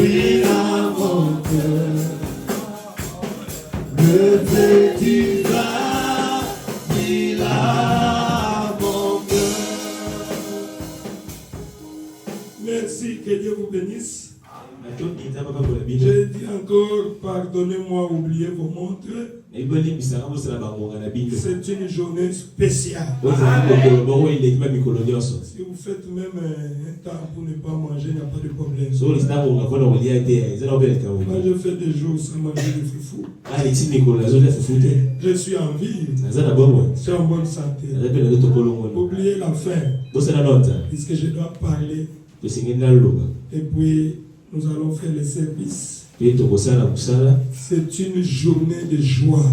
ouvriras mon cœur. Le fait du merci, que Dieu vous bénisse. J'ai dit encore, pardonnez-moi, oubliez vos montres. C'est une journée spéciale. Si vous faites même un temps pour ne pas manger, il n'y a pas de problème. Moi, je fais des jours sans manger de foufou. Je suis en vie. Je suis en bonne santé. Oubliez la fin. Puisque je dois parler. Et puis, nous allons faire le service. C'est une journée de joie.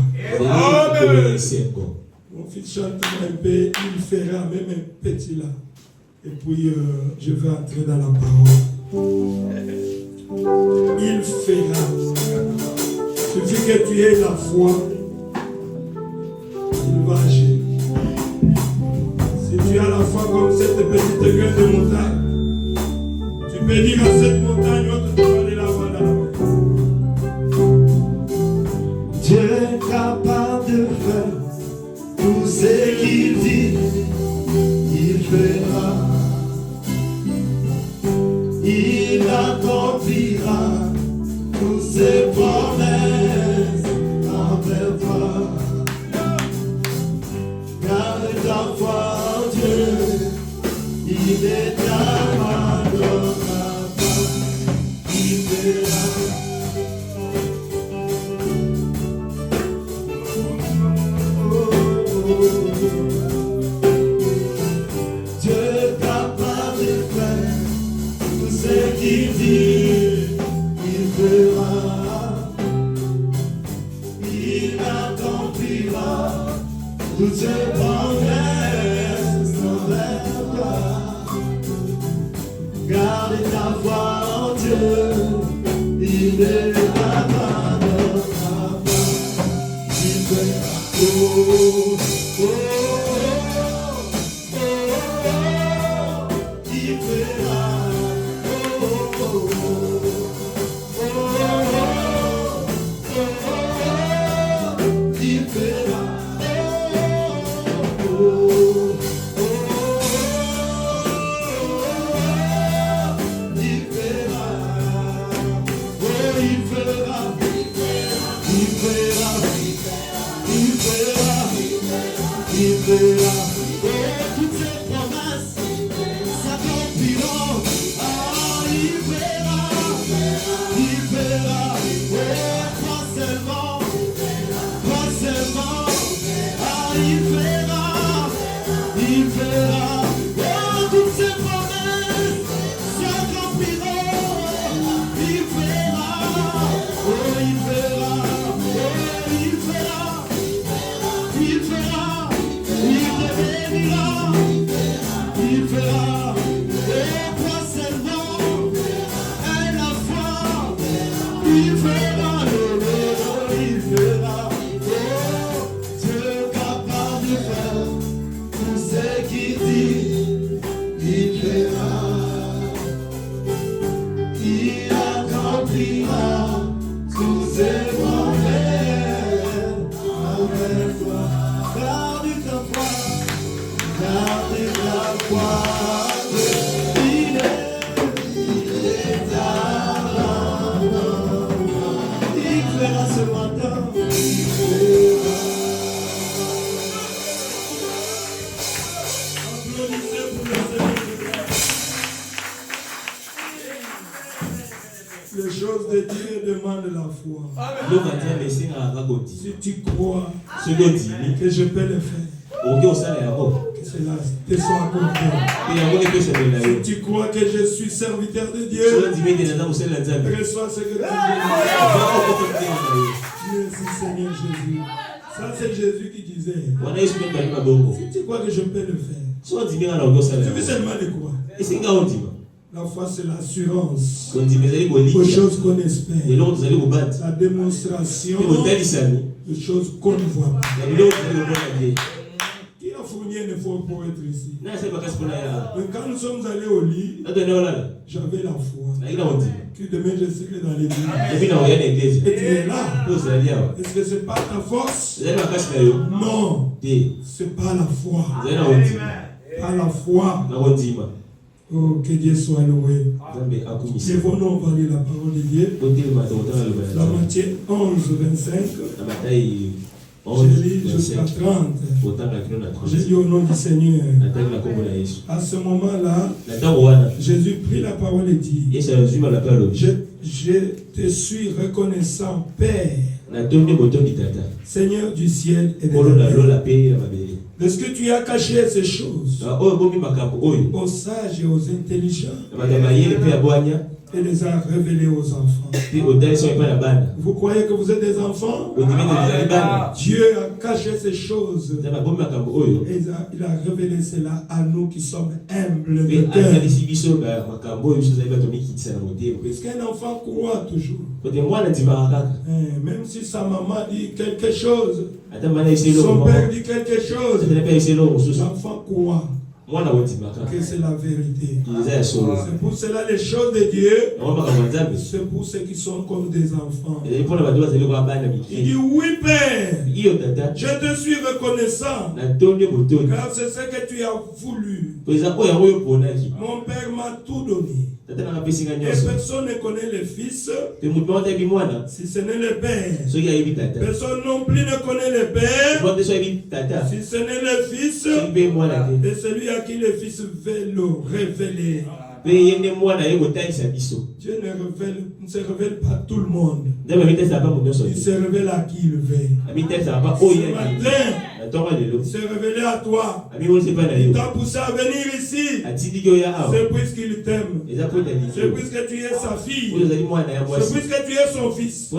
Mon fils chante un peu, il fera même un petit là. Et puis, je vais entrer dans la parole. Il fera. Il suffit que tu aies la foi. Il va agir. Si tu as la foi comme cette petite graine de montagne, tu peux dire à cette montagne, tu vas aller là-bas dans la main. Dieu est capable de faire tout ce qu'il dit, il fera. Il accomplira tous ses promesses envers toi. Garde ta foi en Dieu, il est ta main. Dieu est capable de faire tout ce qu'il dit, il fera. Il accomplira toutes ses promesses envers toi. Garde ta foi en Dieu, il est capable de faire. Il fera. Oh, oh, oh, il fera. Oh, oh, oh, il fera. Oh, il fera. Il fera. Il fera. Toutes ces promesses s'accompliront. Ah, il fera. Il fera. Crois seulement. Crois seulement. Ah, il fera. Il fera. Toutes ces promesses s'accompliront. Il fera. Oh, il fera. Il fera. Il fera. Il fera, et crois seulement, et la foi, il fera, il fera, Dieu est capable de faire tout ce qu'il dit, il fera, il accomplira tous ses promesses envers toi. Garde ta foi. Garde la foi, il est ta main. Il fera ce matin, il fera. Applaudissez pour le Seigneur. Les choses de Dieu demandent la foi. Si tu crois que je peux le faire, cela te soit accordé. Si tu crois que je suis serviteur de Dieu, reçois ce que tu veux. Merci Seigneur Jésus. Ça c'est Jésus qui disait, si tu crois que je peux le faire, tu veux seulement le croire. La foi c'est l'assurance aux choses qu'on espère, la démonstration de choses qu'on ne voit pas. Qui a fourni combien de fois pour être ici? Mais quand nous sommes allés au lit, j'avais la foi. Que demain je serai dans l'église. Et tu es là. Est-ce que c'est pas ta force? Non. C'est pas la foi. Pas la foi. Oh, que Dieu soit loué. Lèvons-nous, on va lire la parole de Dieu. La Matthieu 11, 25. Je lis jusqu'à 30. J'ai dit au nom du Seigneur. À ce moment-là, Jésus prit la parole et dit: je te suis reconnaissant, Père, Seigneur du ciel et de la terre, de ce que tu as caché ces choses aux sages et aux intelligents et les a révélés aux enfants. Vous croyez que vous êtes des enfants? Dieu a caché ces choses et il a révélé cela à nous qui sommes humbles de cœur. Puisqu'un enfant croit toujours, même si sa maman dit quelque chose, son père dit quelque chose, l'enfant croit que c'est la vérité. C'est pour cela les choses de Dieu, c'est pour ceux qui sont comme des enfants. Il dit: oui, Père, je te suis reconnaissant, car c'est ce que tu as voulu. Mon Père m'a tout donné. Et personne ne connaît le Fils si ce n'est le Père. Personne non plus ne connaît le Père si ce n'est le Fils et celui à qui le Fils veut le révéler. Dieu ne se révèle pas à tout le monde. Il se révèle à qui il veut. Ce matin, il s'est révélé à toi. Il t'a poussé à venir ici. C'est puisqu'il t'aime. C'est puisque tu es sa fille. C'est puisque tu es son fils.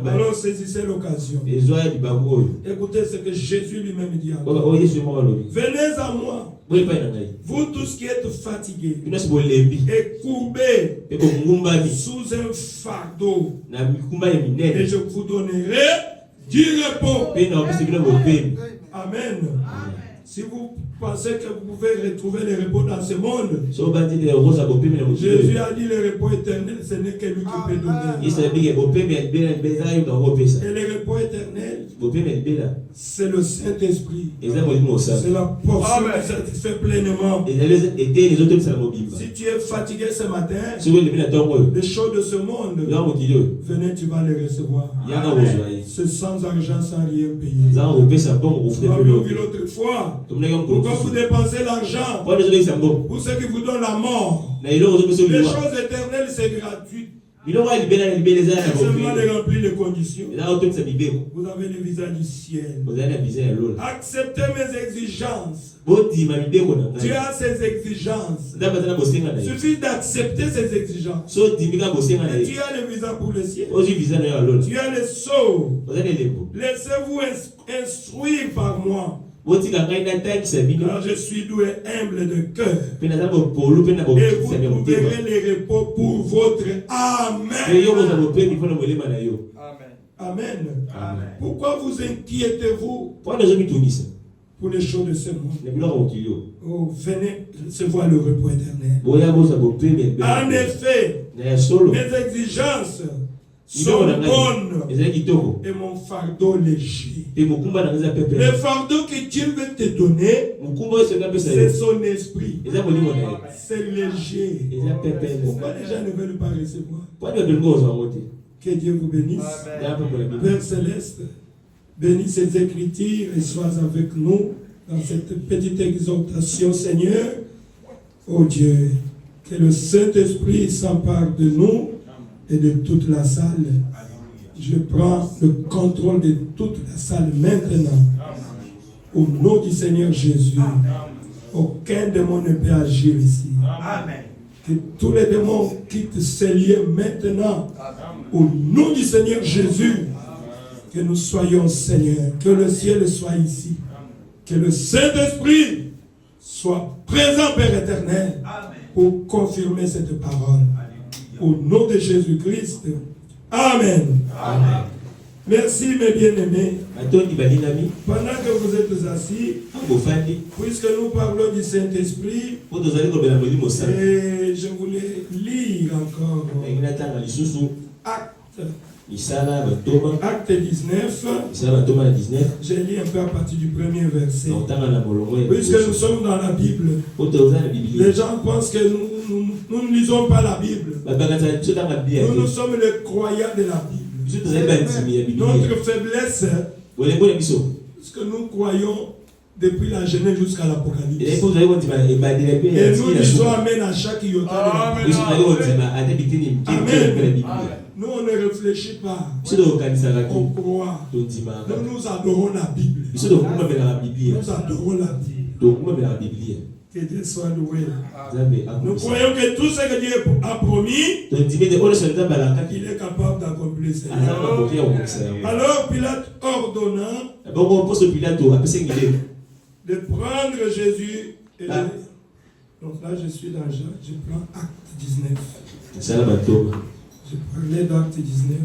Alors saisissez l'occasion. Écoutez ce que Jésus lui-même dit à toi. Venez à moi, vous tous qui êtes fatigués et courbés sous un fardeau, et je vous donnerai du repos. Amen. Si vous pensez que vous pouvez retrouver le repos dans ce monde, Jésus a dit le repos éternel, ce n'est que lui qui peut donner. Et le repos éternel, c'est le Saint-Esprit. C'est la portion qui satisfait pleinement. Si tu es fatigué ce matin, les choses de ce monde, venez, tu vas les recevoir. C'est sans argent, sans rien payer. On a vu l'autre fois. Pourquoi vous dépensez l'argent pour ceux qui vous donnent la mort? Les choses éternelles, c'est gratuit. Seulement de remplir les conditions. Vous avez le visa du ciel. Acceptez mes exigences. Tu as ces exigences. Il suffit d'accepter ces exigences. Et tu as le visa pour le ciel. Tu as le sceau. Laissez-vous instruire par moi. Car je suis doux et humble de cœur. Et vous trouverez les repos pour votre âme. Amen. Pourquoi vous inquiétez-vous pour les choses de ce monde? Oh, venez recevoir le repos éternel. En effet, mes exigences sont bonnes et mon fardeau léger. Le fardeau que Dieu veut te donner, c'est son esprit. C'est léger. Pourquoi les gens ne veulent pas recevoir? Que Dieu vous bénisse. Père Céleste, bénis ces écritures et sois avec nous dans cette petite exhortation, Seigneur. Oh Dieu, que le Saint-Esprit s'empare de nous et de toute la salle. Je prends le contrôle de toute la salle maintenant. Au nom du Seigneur Jésus. Aucun démon ne peut agir ici. Amen. Que tous les démons quittent ces lieux maintenant. Au nom du Seigneur Jésus. Que nous soyons, Seigneur. Que le ciel soit ici. Que le Saint-Esprit soit présent, Père éternel, pour confirmer cette parole. Au nom de Jésus-Christ. Amen. Amen. Merci mes bien-aimés. Pendant que vous êtes assis, puisque nous parlons du Saint-Esprit, et je voulais lire encore Acte 19. J'ai lu un peu à partir du premier verset. Puisque nous sommes dans la Bible, les gens pensent que nous ne lisons pas la Bible. Nous sommes les croyants de la Bible. Notre faiblesse, ce que nous croyons depuis la Genèse jusqu'à l'Apocalypse. Et nous lisons Amen à chaque iota. Amen. Nous, on ne réfléchit pas. On croit. Nous adorons la Bible. Nous adorons la Bible. Que Dieu soit loué. Nous croyons que tout ce que Dieu a promis, il est capable d'accomplir cela. Alors Pilate ordonna de prendre Jésus. Et donc là, je suis dans Jean, je prends Acte 19. Je parlais d'Acte 19.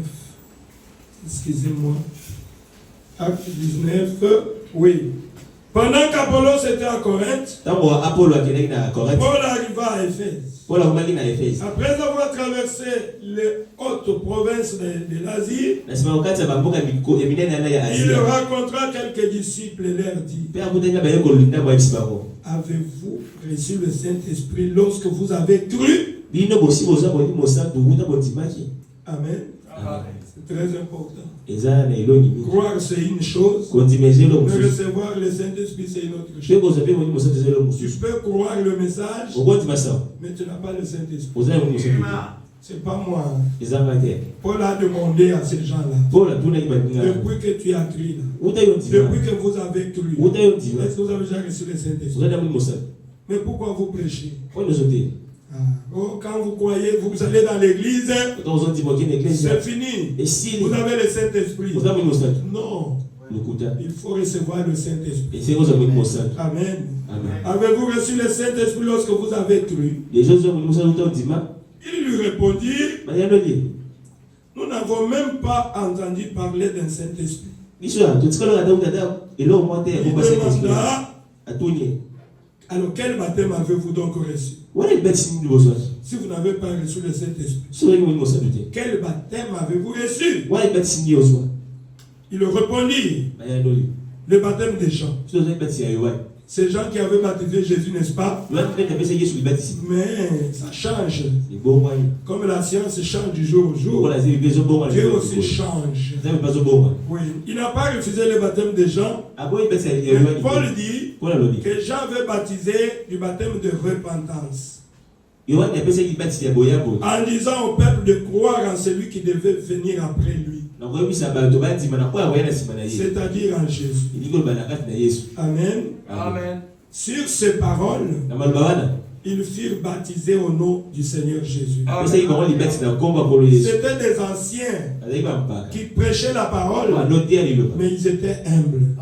Excusez-moi. Acte 19, oui. Pendant qu'Apollos était à Corinthe, Paul arriva à Éphèse. Après avoir traversé les hautes provinces de l'Asie, il rencontra quelques disciples et leur dit: avez-vous reçu le Saint-Esprit lorsque vous avez cru? Amen. C'est très important. Croire, c'est une chose, mais recevoir le Saint-Esprit, c'est une autre chose. Tu peux croire le message, mais tu n'as pas le Saint-Esprit. C'est pas moi. Paul a demandé à ces gens-là, depuis que tu as cru, depuis que vous avez cru, est-ce que vous avez déjà reçu le Saint-Esprit? Mais pourquoi vous prêchez? Quand vous croyez, vous allez dans l'église, c'est fini. Vous avez le Saint-Esprit. Non. Il faut recevoir le Saint-Esprit. Amen. Avez-vous reçu le Saint-Esprit lorsque vous avez cru? Il lui répondit: nous n'avons même pas entendu parler d'un Saint-Esprit. Il demanda: alors quel baptême avez-vous donc reçu? Si vous n'avez pas reçu le Saint-Esprit, quel baptême avez-vous reçu? Il répondit: le baptême des gens. Ces gens qui avaient baptisé Jésus, n'est-ce pas? Mais ça change. Comme la science change du jour au jour, Dieu aussi change. Oui. Il n'a pas refusé le baptême des gens. Mais Paul dit que Jean avait baptisé du baptême de repentance, en disant au peuple de croire en celui qui devait venir après lui, c'est-à-dire en Jésus. Amen. Amen. Sur ces paroles, ils furent baptisés au nom du Seigneur Jésus. C'était des anciens qui prêchaient la parole, mais ils étaient humbles.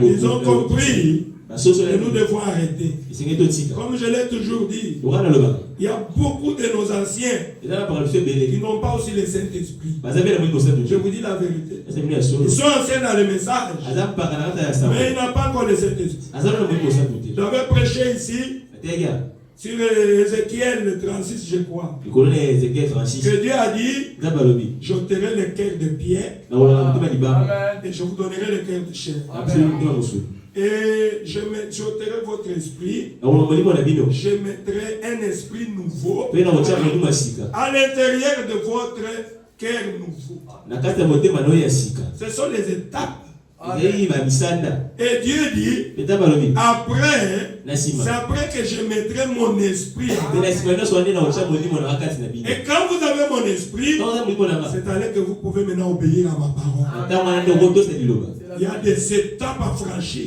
Ils ont compris que nous devons arrêter. Comme je l'ai toujours dit, il y a beaucoup de nos anciens qui n'ont pas aussi le Saint-Esprit. Je vous dis la vérité. Ils sont anciens dans le message, mais ils n'ont pas encore le Saint-Esprit. J'avais prêché ici sur Ézéchiel 36, je crois, que Dieu a dit: j'ôterai le cœur de pierre et je vous donnerai le cœur de chair. Et j'ôterai votre esprit, je mettrai un esprit nouveau à l'intérieur de votre cœur nouveau. Ce sont les étapes. Et Dieu dit: après, c'est après que je mettrai mon esprit. Et quand vous avez mon esprit, c'est alors que vous pouvez maintenant obéir à ma parole. Il y a des étapes à franchir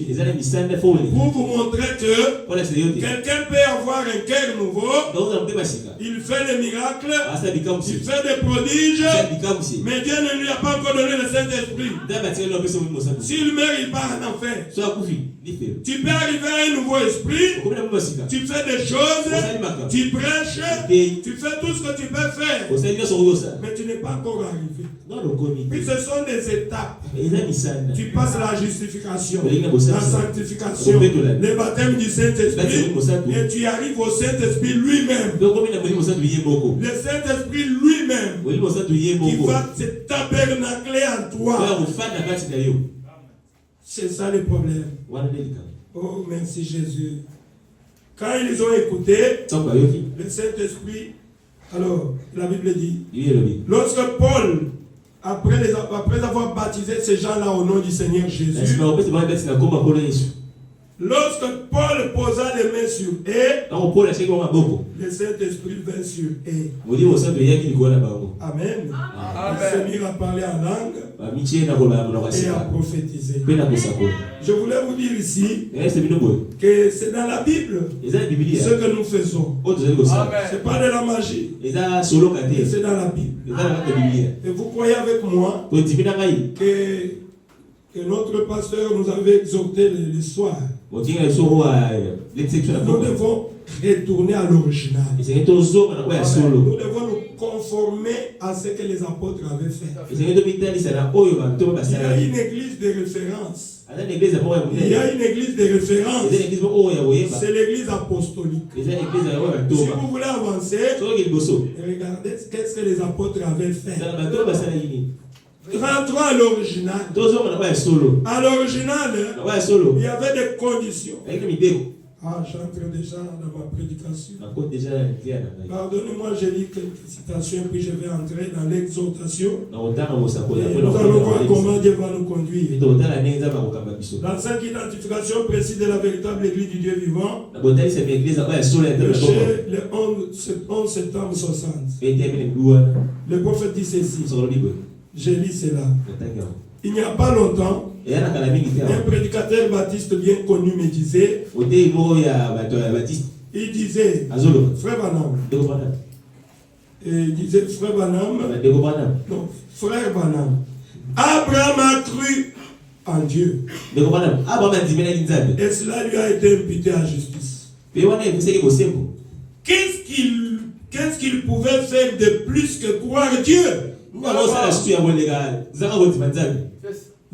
pour vous montrer que quelqu'un peut avoir un cœur nouveau. Il fait des miracles, il fait des prodiges, mais Dieu ne lui a pas encore donné le Saint-Esprit. S'il meurt, il part en enfer. Tu peux arriver à un nouveau esprit, tu fais des choses, tu prêches, tu fais tout ce que tu peux faire, mais tu n'es pas encore arrivé. Puis ce sont des étapes. Tu passes la justification, la sanctification, le baptême du Saint-Esprit, et tu arrives au Saint-Esprit lui-même. Le Saint-Esprit lui-même qui va se tabernacler en toi. C'est ça le problème. Oh, merci Jésus. Quand ils ont écouté le Saint-Esprit, alors la Bible dit, lorsque Paul, après avoir baptisé ces gens-là au nom du Seigneur Jésus, lorsque Paul posa les mains sur eux, le Saint-Esprit vint sur eux. Amen. Il se mit à parler en langue et à prophétiser. Je voulais vous dire ici que c'est dans la Bible ce que nous faisons. Ce n'est pas de la magie, c'est dans la Bible. Et vous croyez avec moi que notre pasteur nous avait exhorté le soir. Nous devons retourner à l'original. Nous devons nous conformer à ce que les apôtres avaient fait. Il y a une église de référence. Il y a une église de référence. C'est l'église apostolique. Si vous voulez avancer, regardez ce que les apôtres avaient fait. Rentrons à l'original. À l'original, il y avait des conditions. Ah, j'entre déjà dans ma prédication. Pardonnez-moi, j'ai lu quelques citations, puis je vais entrer dans l'exhortation. Nous allons voir comment Dieu va nous conduire. La cinquième identification précise de la véritable église du Dieu vivant, le 11 septembre 60. Le prophète dit ceci. J'ai lu cela. Il n'y a pas longtemps, un prédicateur baptiste bien connu me disait, il disait, frère Branham, frère Branham, Abraham a cru en Dieu, et cela lui a été imputé à justice. Qu'est-ce qu'il pouvait faire de plus que croire Dieu?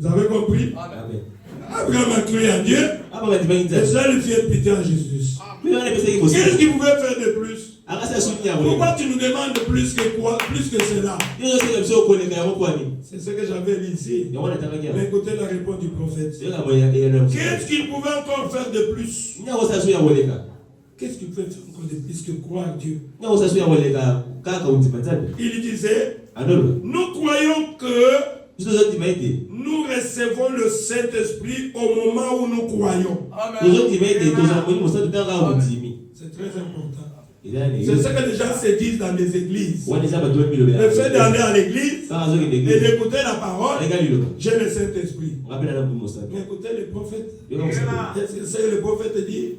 Vous avez compris? Amen. Abraham a cru en Dieu, et ça lui fait imputer en justice. Qu'est-ce qu'il pouvait faire de plus? Pourquoi tu nous demandes plus que quoi? Plus que cela? C'est ce que j'avais lu ici. Mais écoutez la réponse du prophète. Qu'est-ce qu'il pouvait encore faire de plus? Qu'est-ce qu'il pouvait faire encore de plus que croire Dieu? Il disait, nous croyons que nous recevons le Saint-Esprit au moment où nous croyons. Amen. C'est très important. C'est ce que les gens se disent dans les églises. Le fait d'aller à l'église et d'écouter la parole, j'ai le Saint-Esprit. Mais écoutez le prophète. Qu'est-ce que c'est que le prophète dit?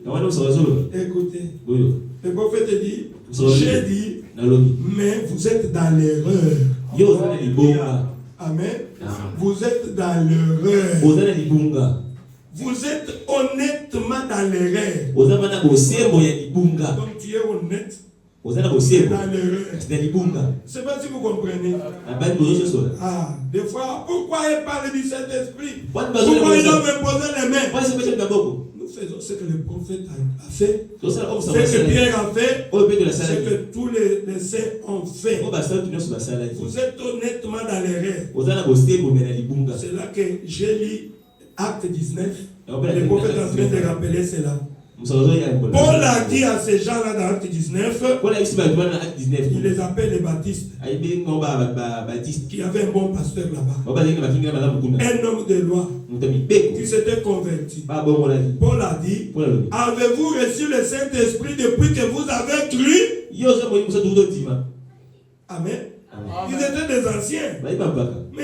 Écoutez. Le prophète dit, j'ai dit, mais vous êtes dans l'erreur. Amen. Vous êtes dans l'erreur. Vous êtes honnêtement dans l'erreur. Donc tu es honnête. Dans l'erreur. Je ne sais pas si vous comprenez. Ah, des fois, pourquoi il parle du Saint-Esprit? Pourquoi il doit me poser les mains? Nous faisons ce que le prophète a fait. Ce que Pierre a fait. Ce que tous les saints ont fait. Vous êtes honnêtement dans l'erreur. C'est là que j'ai lu Acte 19. Le prophète est en train de rappeler cela. Paul a dit à ces gens-là dans Acte 19, il les appelle les baptistes, qui avait un bon pasteur là-bas, un homme de loi, qui s'était converti. Paul a dit, avez-vous reçu le Saint-Esprit depuis que vous avez cru? Amen. Ils étaient des anciens. Mais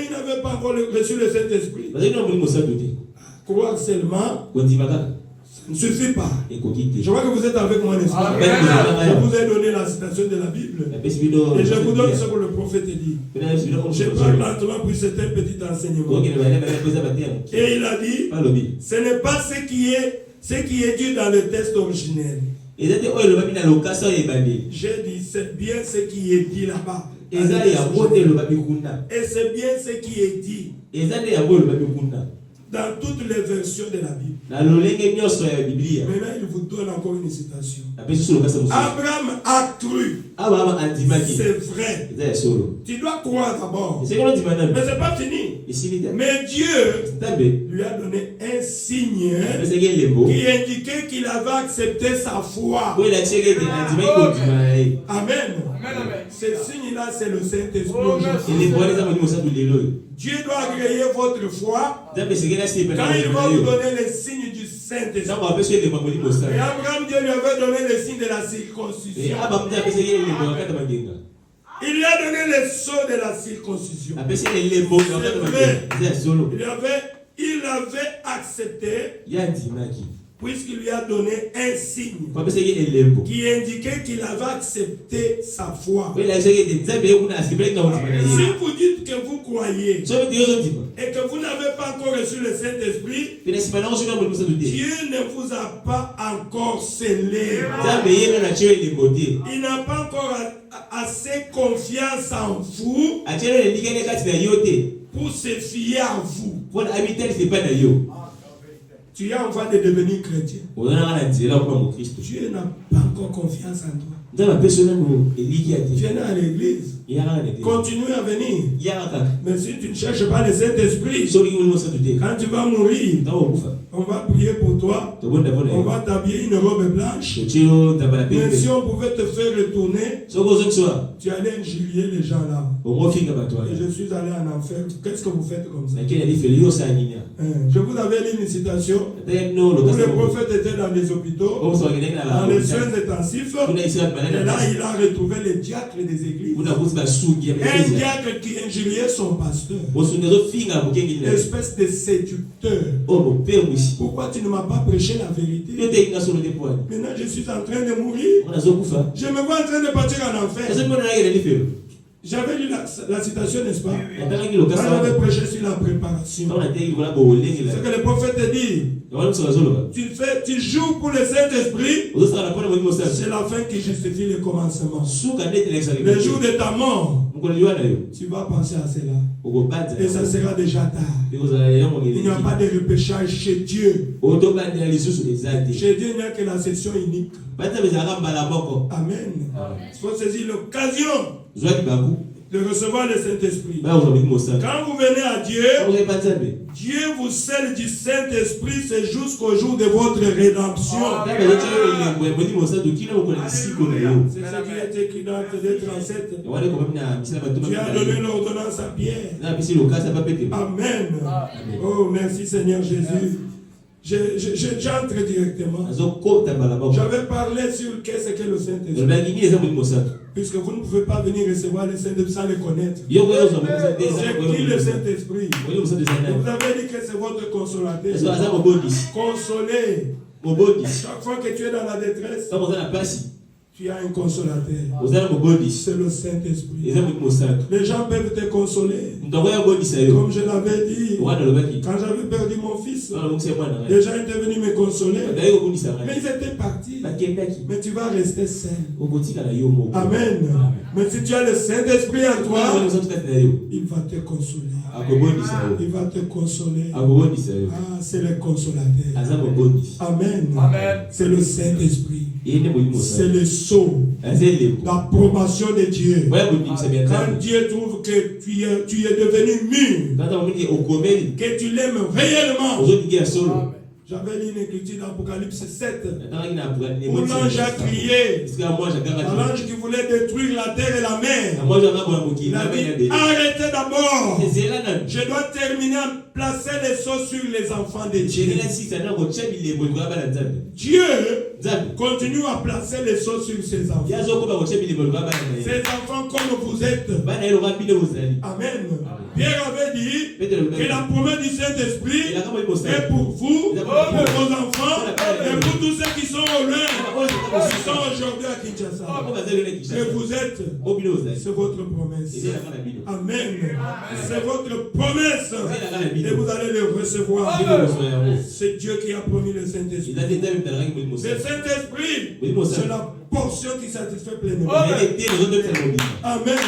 ils n'avaient pas encore reçu le Saint-Esprit. Croire seulement ne suffit pas. Je vois que vous êtes avec moi, n'est-ce pas? Je vous ai donné la citation de la Bible. Et je vous donne ce que le prophète dit. Je parle lentement pour certains petits enseignements. Et il a dit, ce n'est pas ce qui est dit dans le texte originel. J'ai dit, c'est bien ce qui est dit là-bas. Et c'est bien ce qui est dit dans toutes les versions de la Bible. Maintenant, il vous donne encore une citation. Abraham a cru. C'est vrai. Tu dois croire d'abord. Mais ce n'est pas fini. Mais Dieu lui a donné un signe qui indiquait qu'il avait accepté sa foi. Amen. Ce signe-là, c'est le Saint-Esprit. Dieu doit agréer votre foi quand il va vous donner les signes du Saint-Esprit. Et Abraham, Dieu lui avait donné les signes de la circoncision. Il lui a donné les sceaux de la circoncision. Il avait accepté, puisqu'il lui a donné un signe qui indiquait qu'il avait accepté sa foi. Si vous dites que vous croyez et que vous n'avez pas encore reçu le Saint-Esprit, Dieu ne vous a pas encore scellé. Il n'a pas encore assez confiance en vous pour se fier à vous. Tu es en voie de devenir chrétien. Dieu n'a pas encore confiance en toi. Viens à l'église. Continue à venir. Mais si tu ne cherches pas le Saint-Esprit, quand tu vas mourir, on va prier pour toi. On va t'habiller une robe blanche. Mais si on pouvait te faire retourner, tu allais injurier les gens là. Et je suis allé en enfer. Qu'est-ce que vous faites comme ça? Je vous avais lu une citation où le prophète était dans les hôpitaux, dans les soins intensifs. Et là, il a retrouvé les diacres des églises. Un diacre qui injuriait son pasteur. Espèce de séducteur. Pourquoi tu ne m'as pas prêché la vérité? Maintenant, je suis en train de mourir. Je me vois en train de partir en enfer. J'avais lu la citation, n'est-ce pas? Quand j'avais prêché sur la préparation. Ce que le prophète dit. Tu joues pour le Saint-Esprit. C'est la fin qui justifie le commencement. Le jour de ta mort, tu vas penser à cela. Et ça sera déjà tard. Il n'y a pas de repêchage chez Dieu. Chez Dieu, il n'y a que la session unique. Amen. Il faut saisir l'occasion de recevoir le Saint-Esprit. Quand vous venez à Dieu, Dieu vous scelle du Saint-Esprit, c'est jusqu'au jour de votre rédemption. C'est ce qui est écrit dans Acte 37. Tu as donné l'ordonnance à Pierre. Amen. Oh, merci Seigneur Jésus. J'entre directement. J'avais parlé sur qu'est-ce que le Saint-Esprit. Puisque vous ne pouvez pas venir recevoir le Saint-Esprit sans le connaître. C'est qui le Saint-Esprit? Vous avez dit que c'est votre consolateur. Consoler. Chaque fois que tu es dans la détresse, tu as un consolateur. C'est le Saint-Esprit. Les gens peuvent te consoler. Comme je l'avais dit, quand j'avais perdu mon fils, les gens étaient venus me consoler. Mais ils étaient partis. Mais tu vas rester seul. Amen. Mais si tu as le Saint-Esprit en toi, il va te consoler. Il va te consoler. Ah, c'est le consolateur. Amen. C'est le Saint-Esprit. C'est le sceau d'approbation de Dieu. Quand Dieu trouve que tu es devenu mûr, que tu l'aimes réellement. J'avais lu une écriture d'Apocalypse 7 où l'ange a crié, l'ange qui voulait détruire la terre et la mer. Il a dit, arrêtez d'abord. Je dois terminer à placer les sceaux sur les enfants de Dieu. Dieu continue à placer les choses sur ses enfants. Ces enfants comme vous êtes. Amen. Pierre avait dit que la promesse du Saint-Esprit est pour vous, pour vos enfants et pour tous ceux qui sont au loin, qui sont aujourd'hui à Kinshasa. Et vous êtes, c'est votre promesse. Amen. C'est votre promesse. Et vous allez le recevoir. C'est Dieu qui a promis le Saint-Esprit. Le Saint-Esprit, c'est la portion qui satisfait pleinement. Amen.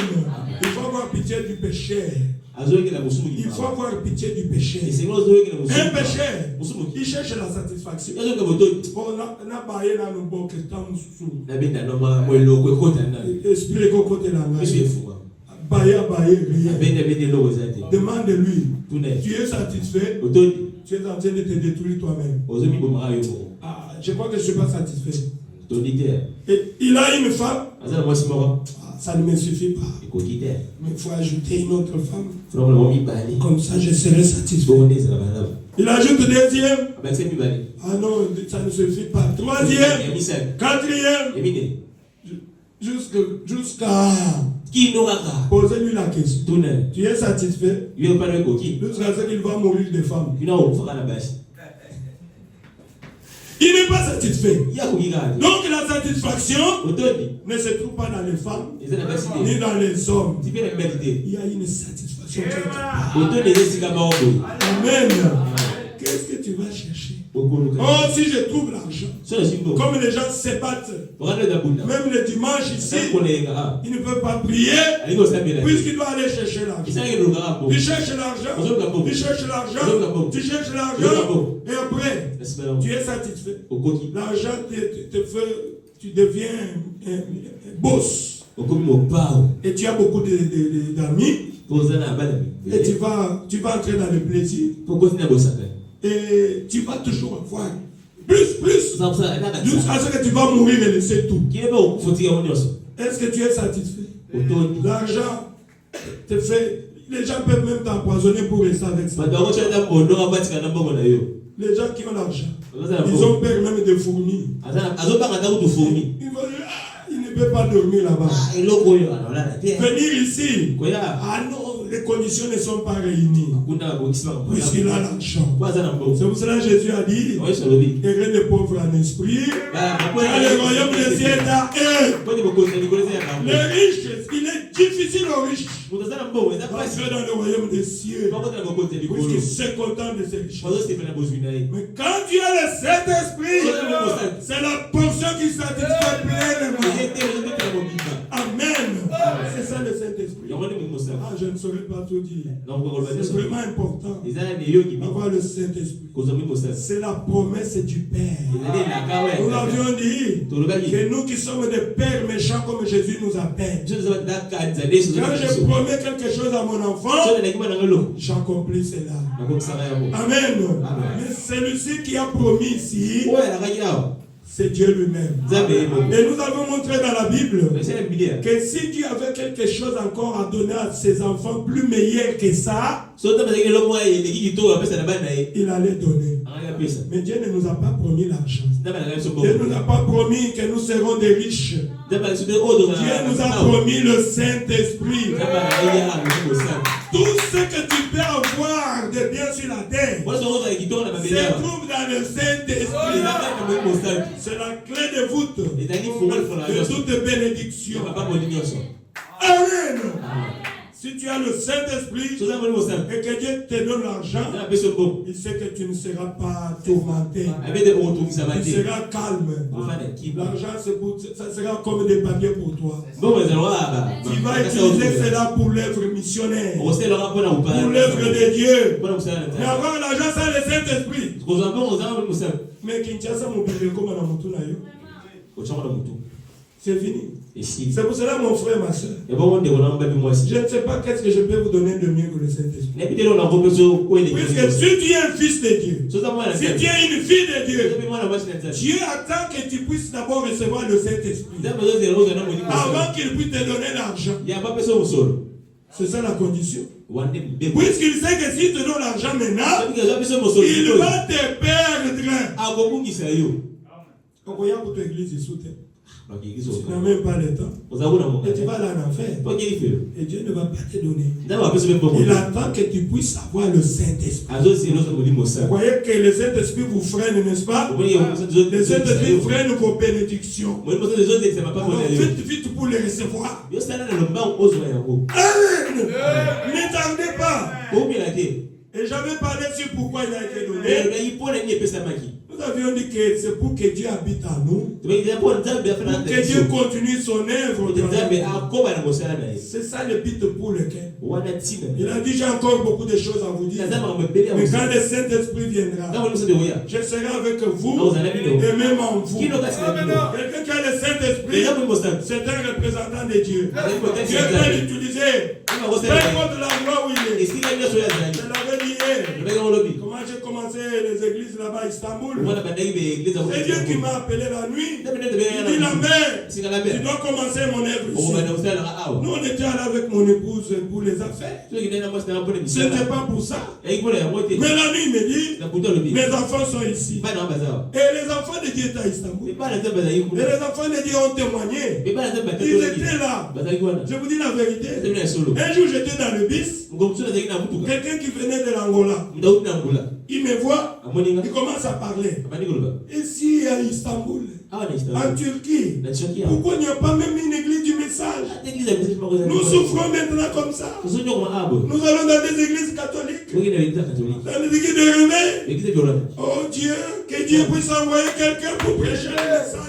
Il faut avoir pitié du péché. Il faut avoir pitié du péché. Un péché, il cherche la satisfaction. Demande-lui. Tu es satisfait? Tu es en train de te détruire toi-même. Je crois que je ne suis pas satisfait. Et il a une femme. Ça ne me suffit pas. Mais il faut ajouter une autre femme. Comme ça, je serai satisfait. Il ajoute deuxième. Ah non, ça ne suffit pas. Troisième. Quatrième. Jusqu'à. Posez-lui la question. Tu es satisfait? Jusqu'à ce qu'il va mourir de femme. Il n'est pas satisfait. Donc la satisfaction ne se trouve pas dans les femmes ni dans les hommes. Il y a une satisfaction. Amen. Qu'est-ce que tu vas chercher? Oh, si je trouve l'argent, comme les gens se battent, même le dimanche ici, ils ne peuvent pas prier, puisqu'ils doivent aller chercher l'argent. Tu cherches l'argent, tu cherches l'argent, tu cherches l'argent, et après, tu es satisfait. L'argent te fait, tu deviens un boss. Et tu as beaucoup d'amis, et tu vas entrer dans le plaisir. Et tu vas toujours avoir plus, jusqu'à ce que tu vas mourir et laisser tout. Est-ce que tu es satisfait? L'argent te fait. Les gens peuvent même t'empoisonner pour rester avec ça. Les gens qui ont l'argent, ils ont peur même de fourmis. Il ne peut pas dormir là-bas. Venir ici. Ah non. Les conditions ne sont pas réunies. Puisqu'il a l'argent. C'est pour cela que Jésus a dit et rien de pauvre en esprit. Le royaume des cieux est à eux. Les riches, il est difficile aux riches. Parce que dans le royaume des cieux, puisqu'il se contente de ses richesses. Mais quand tu as le Saint-Esprit, c'est la portion qui satisfait pleinement. Amen. C'est ça le Saint-Esprit. Ah, je ne saurais pas tout dire. C'est vraiment important d'avoir le Saint-Esprit. C'est la promesse du Père. Nous l'avions dit que nous qui sommes des pères méchants comme Jésus nous appelle. Quand je promets quelque chose à mon enfant, j'accomplis cela. Amen. Mais celui-ci qui a promis ici, c'est Dieu lui-même. Et nous avons montré dans la Bible que si Dieu avait quelque chose encore à donner à ses enfants plus meilleur que ça, il allait donner. Mais Dieu ne nous a pas promis l'argent. Dieu ne nous a pas promis que nous serons des riches. Dieu nous a promis le Saint-Esprit. Tout ce que tu peux avoir de bien sur la terre se trouve dans le Saint-Esprit. C'est la clé de voûte de toute bénédiction. Amen. Si tu as le Saint-Esprit et que Dieu te donne l'argent, il sait que tu ne seras pas tourmenté. Tu seras calme. L'argent, ça sera comme des papiers pour toi. Tu vas utiliser cela pour l'œuvre missionnaire, pour l'œuvre de Dieu. Mais avoir l'argent sans le Saint-Esprit. Mais Kinshasa, mon père, comme on a monté là. C'est fini. C'est pour cela, mon frère, ma soeur, je ne sais pas qu'est-ce que je peux vous donner de mieux que le Saint-Esprit. Puisque si tu es un fils de Dieu, si tu es une fille de Dieu, Dieu attend que tu puisses d'abord recevoir le Saint-Esprit avant qu'il puisse te donner l'argent. C'est ça la condition. Puisqu'il sait que s'il te donne l'argent maintenant, il va te perdre. Tu n'as même pas le temps. Et tu vas aller en enfer. Et Dieu ne va pas te donner. Il attend que tu puisses avoir le Saint-Esprit. Vous voyez que le Saint-Esprit vous freine, n'est-ce pas? Le Saint-Esprit freine vos bénédictions. Alors faites vite pour les recevoir. Amen. Ne tardez pas. Et j'avais parlé sur pourquoi il a été donné. Nous avions dit que c'est pour que Dieu habite en nous. Pour que Dieu continue son œuvre. C'est ça le but pour lequel. Il a dit j'ai encore beaucoup de choses à vous dire. Mais quand le Saint-Esprit viendra, je serai avec vous et même en vous. Quelqu'un qui a le Saint-Esprit, c'est un représentant de Dieu. Dieu peut l'utiliser. Peu importe l'endroit où il est. Je l'avais dit hier. Comment j'ai commencé les églises là-bas à Istanbul. C'est Dieu qui m'a appelé la nuit. Il dit la mère, tu dois commencer mon œuvre ici. Nous on était allés avec mon épouse pour les affaires. Ce n'était pas pour ça. Mais la nuit il me dit, mes enfants sont ici. Et les enfants de Dieu étaient à Istanbul. Et les enfants de Dieu ont témoigné. Ils étaient là. Je vous dis la vérité. Un jour j'étais dans le bus. Quelqu'un qui venait de l'Angola. Il me voit, il commence à parler. Ici à Istanbul, en Turquie, pourquoi il n'y a pas même une église du message? Nous souffrons maintenant comme ça. Nous allons dans des églises catholiques, dans des églises de réveil. Oh Dieu, que Dieu puisse envoyer quelqu'un pour prêcher le message.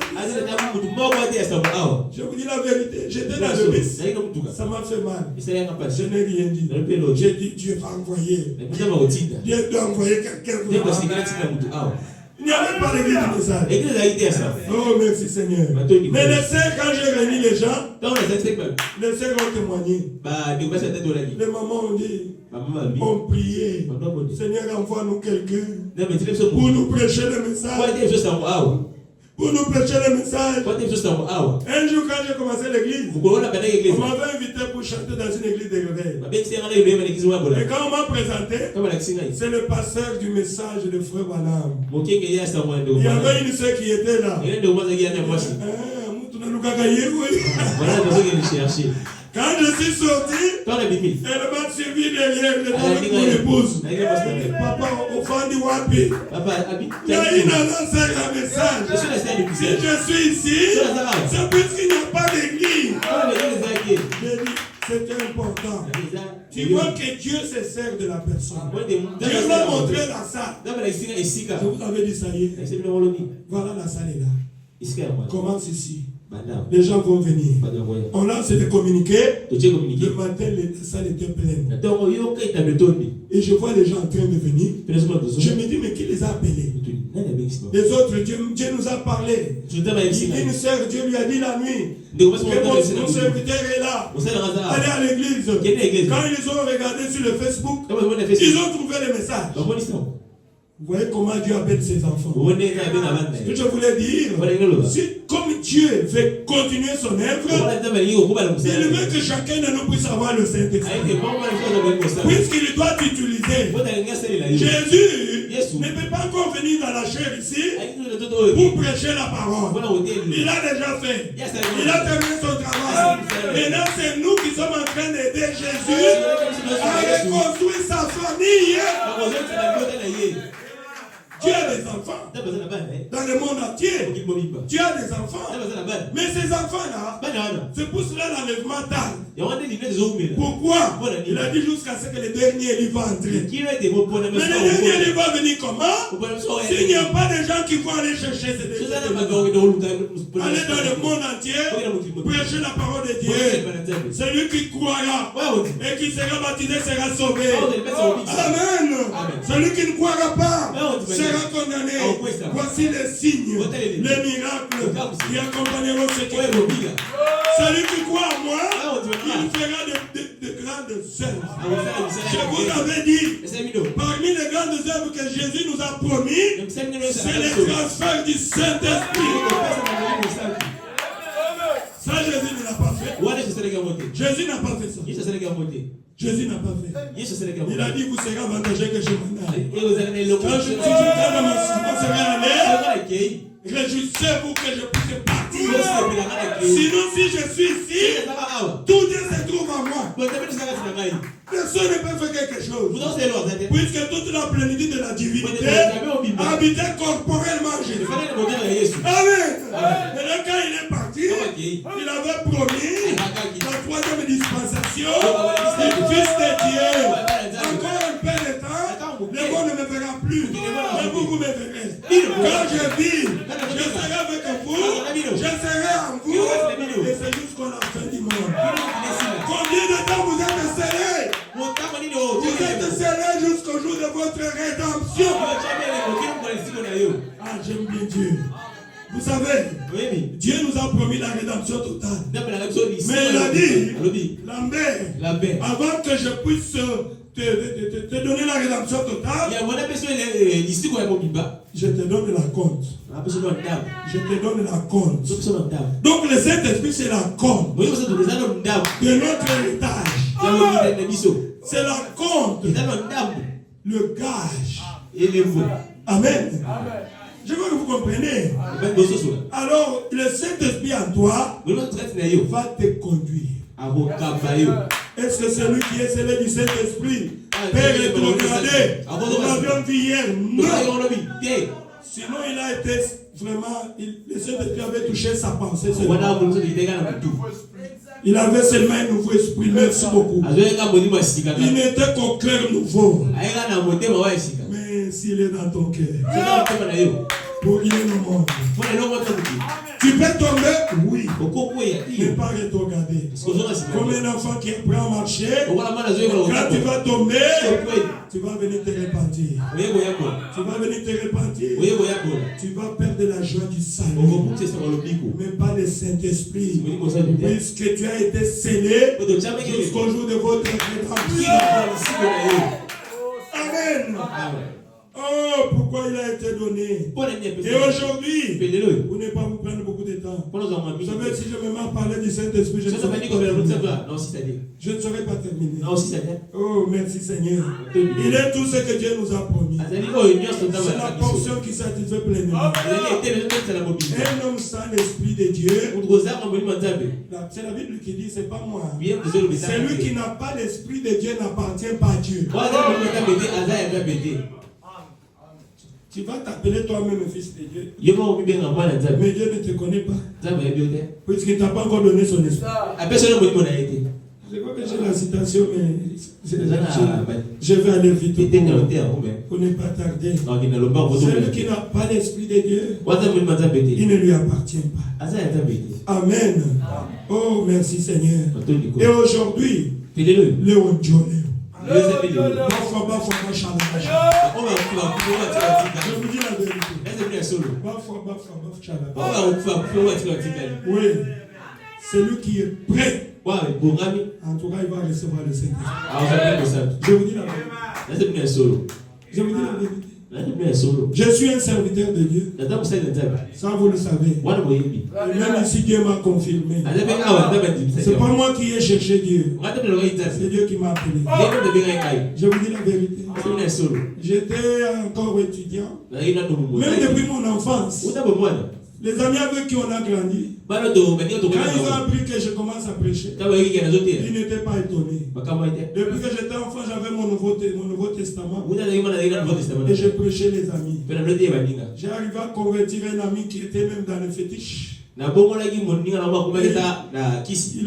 Je vous dis la vérité, j'étais dans le bus, ça m'a fait mal. Je n'ai rien dit. J'ai dit Dieu va envoyer. Dieu doit envoyer quelqu'un pour il n'y avait pas l'église du message. Oh merci Seigneur. Mais les sœurs, quand j'ai réuni les gens, les sœurs ont témoigné. Les mamans ont dit, on priait. Seigneur, envoie-nous quelqu'un pour nous prêcher le message. Pour nous prêcher le message. Un jour quand j'ai commencé l'église, on m'avait invité pour chanter dans une église de réveil. Et quand on m'a présenté, c'est le pasteur du message de Frère Branham. Il y avait une sœur qui était là. Quand je suis sorti, elle m'a suivi derrière, elle était avec mon épouse. Papa, au fond du Wapi, il y a une annonce à message. Si je suis ici, c'est puisqu'il n'y a pas d'église. C'est important. Tu vois que Dieu se sert de la personne. Dieu m'a montré la salle. Je vous avais dit ça hier. Voilà la salle est là. Commence ici. Les gens vont venir. On lance des communiqués. Le matin, la salle était pleine. Et je vois les gens en train de venir. Je me dis, mais qui les a appelés? Les autres, Dieu nous a parlé. Il dit une sœur, Dieu lui a dit la nuit que mon serviteur est là. Allez à l'église. Quand ils ont regardé sur le Facebook, ils ont trouvé le message. Vous voyez comment Dieu appelle ses enfants. Ce que je voulais dire, si comme Dieu veut continuer son œuvre, il veut que chacun de nous puisse avoir le Saint-Esprit. Puisqu'il doit t'utiliser. Jésus ne peut pas encore venir dans la chair ici pour prêcher la parole. Il a déjà fait. Il a terminé son travail. Maintenant, c'est nous qui sommes en train d'aider Jésus à reconstruire sa famille. Tu as des enfants dans le monde entier. Tu as des enfants. Mais ces enfants-là, c'est pour cela l'enlèvement tarde. Pourquoi? Il a dit jusqu'à ce que le dernier livre va entrer. Mais le dernier livre va venir comment? S'il n'y a pas de gens qui vont aller chercher ces derniers, aller dans le monde entier, prêcher la parole de Dieu. Celui qui croira et qui sera baptisé sera sauvé. Amen. Celui qui ne croira pas sera condamné. Voici les signes, les miracles qui accompagneront ceux qui croient. Celui qui croit en moi, il fera de grandes œuvres. Je vous avais dit, parmi les grandes œuvres que Jésus nous a promis, c'est le transfert du Saint-Esprit. Ça, Jésus ne l'a pas fait. Jésus n'a pas fait ça. Jésus n'a pas fait. Il a dit vous serez avantagé que je m'en aille. Quand je suis dans mon serai allé, réjouissez-vous que je puisse partir. Sinon, si je suis ici, tout Dieu se trouve en moi. Personne ne peut faire quelque chose. Puisque toute la plénitude de la divinité habitait corporellement en Jésus. Amen. Et là, quand il est parti, il avait promis la troisième dispensation du Fils de Dieu. Encore un peu de temps, le monde ne me verra plus. Mais vous me verrez. Quand je vis, je serai avec vous, je serai en vous. Et c'est jusqu'à la fin du monde. Combien de temps vous êtes scellés? Vous êtes scellés jusqu'au jour de votre rédemption. Ah, j'aime bien Dieu. Vous savez, Dieu nous a promis la rédemption totale. Mais il a dit, Lambert, avant que je puisse te donner la rédemption totale, je te donne la compte. Je te donne la compte. Donc le Saint-Esprit, c'est la compte de notre héritage. C'est la compte, le gage. Amen. Je veux que vous compreniez. Alors, le Saint-Esprit en toi va te conduire. Est-ce que celui qui est scellé du Saint-Esprit peut rétrograder? Nous l'avions vu hier. Non. Sinon, il a été vraiment. Le Saint-Esprit avait touché sa pensée. Il avait seulement un nouveau esprit. Merci beaucoup. Il n'était qu'au cœur nouveau. Mais s'il est dans ton cœur, pour guider le monde, tu peux tomber, oui, mais pas rétrograder. Comme un enfant qui apprend à marcher, quand tu vas tomber, tu vas venir te repentir. Tu vas venir te repentir. Tu vas perdre la joie du salut, mais pas le Saint-Esprit, puisque tu as été scellé jusqu'au jour de votre rédemption. Amen. Oh, pourquoi il a été donné. Et aujourd'hui, vous n'allez pas vous prendre beaucoup de temps. Vous savez, si je me mets à parler du Saint-Esprit, je ne saurais pas terminer. Oh, merci Seigneur. Il est tout ce que Dieu nous a promis. C'est la portion qui satisfait pleinement. Un homme sans l'Esprit de Dieu, c'est la Bible qui dit, c'est pas moi. Celui qui n'a pas l'Esprit de Dieu n'appartient pas à Dieu. Tu vas t'appeler toi-même fils de Dieu. Mais Dieu ne te connaît pas. Puisqu'il ne t'a pas encore donné son esprit. Je crois que j'ai la citation, mais je vais aller vite pour ne pas tarder. Celui qui n'a pas l'esprit de Dieu, il ne lui appartient pas. Amen. Oh, merci Seigneur. Et aujourd'hui, Léon Dieu. Je vous dis la vérité. Oui, celui qui est prêt, en tout cas, il va recevoir le Saint-Esprit. Je vous dis la vérité. Je vous dis la vérité. Je suis un serviteur de Dieu. Ça, vous le savez. Et même ici, Dieu m'a confirmé. C'est pas moi qui ai cherché Dieu. C'est Dieu qui m'a appelé. Je vous dis la vérité. J'étais encore étudiant. Même depuis mon enfance. Les amis avec qui on a grandi, quand ils ont appris que je commence à prêcher, ils n'étaient pas étonnés. Depuis que j'étais enfant, j'avais mon Nouveau Testament et je prêchais les amis. J'ai arrivé à convertir un ami qui était même dans le fétiche. Il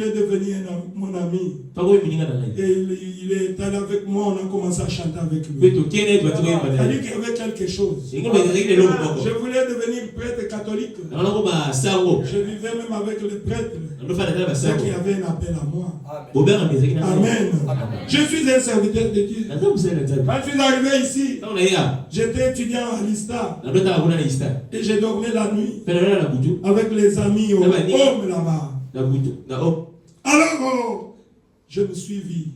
est devenu mon ami. Et il est allé avec moi, on a commencé à chanter avec lui. Il a dit qu'il y avait quelque chose. Je voulais devenir prêtre catholique. Je vivais même avec les prêtres. Ceux qui avaient un appel à moi. Amen. Je suis un serviteur de Dieu. Quand je suis arrivé ici, j'étais étudiant à l'ISTA. Et je dormais la nuit avec les amis au home là-bas. Alors, je me suis vu.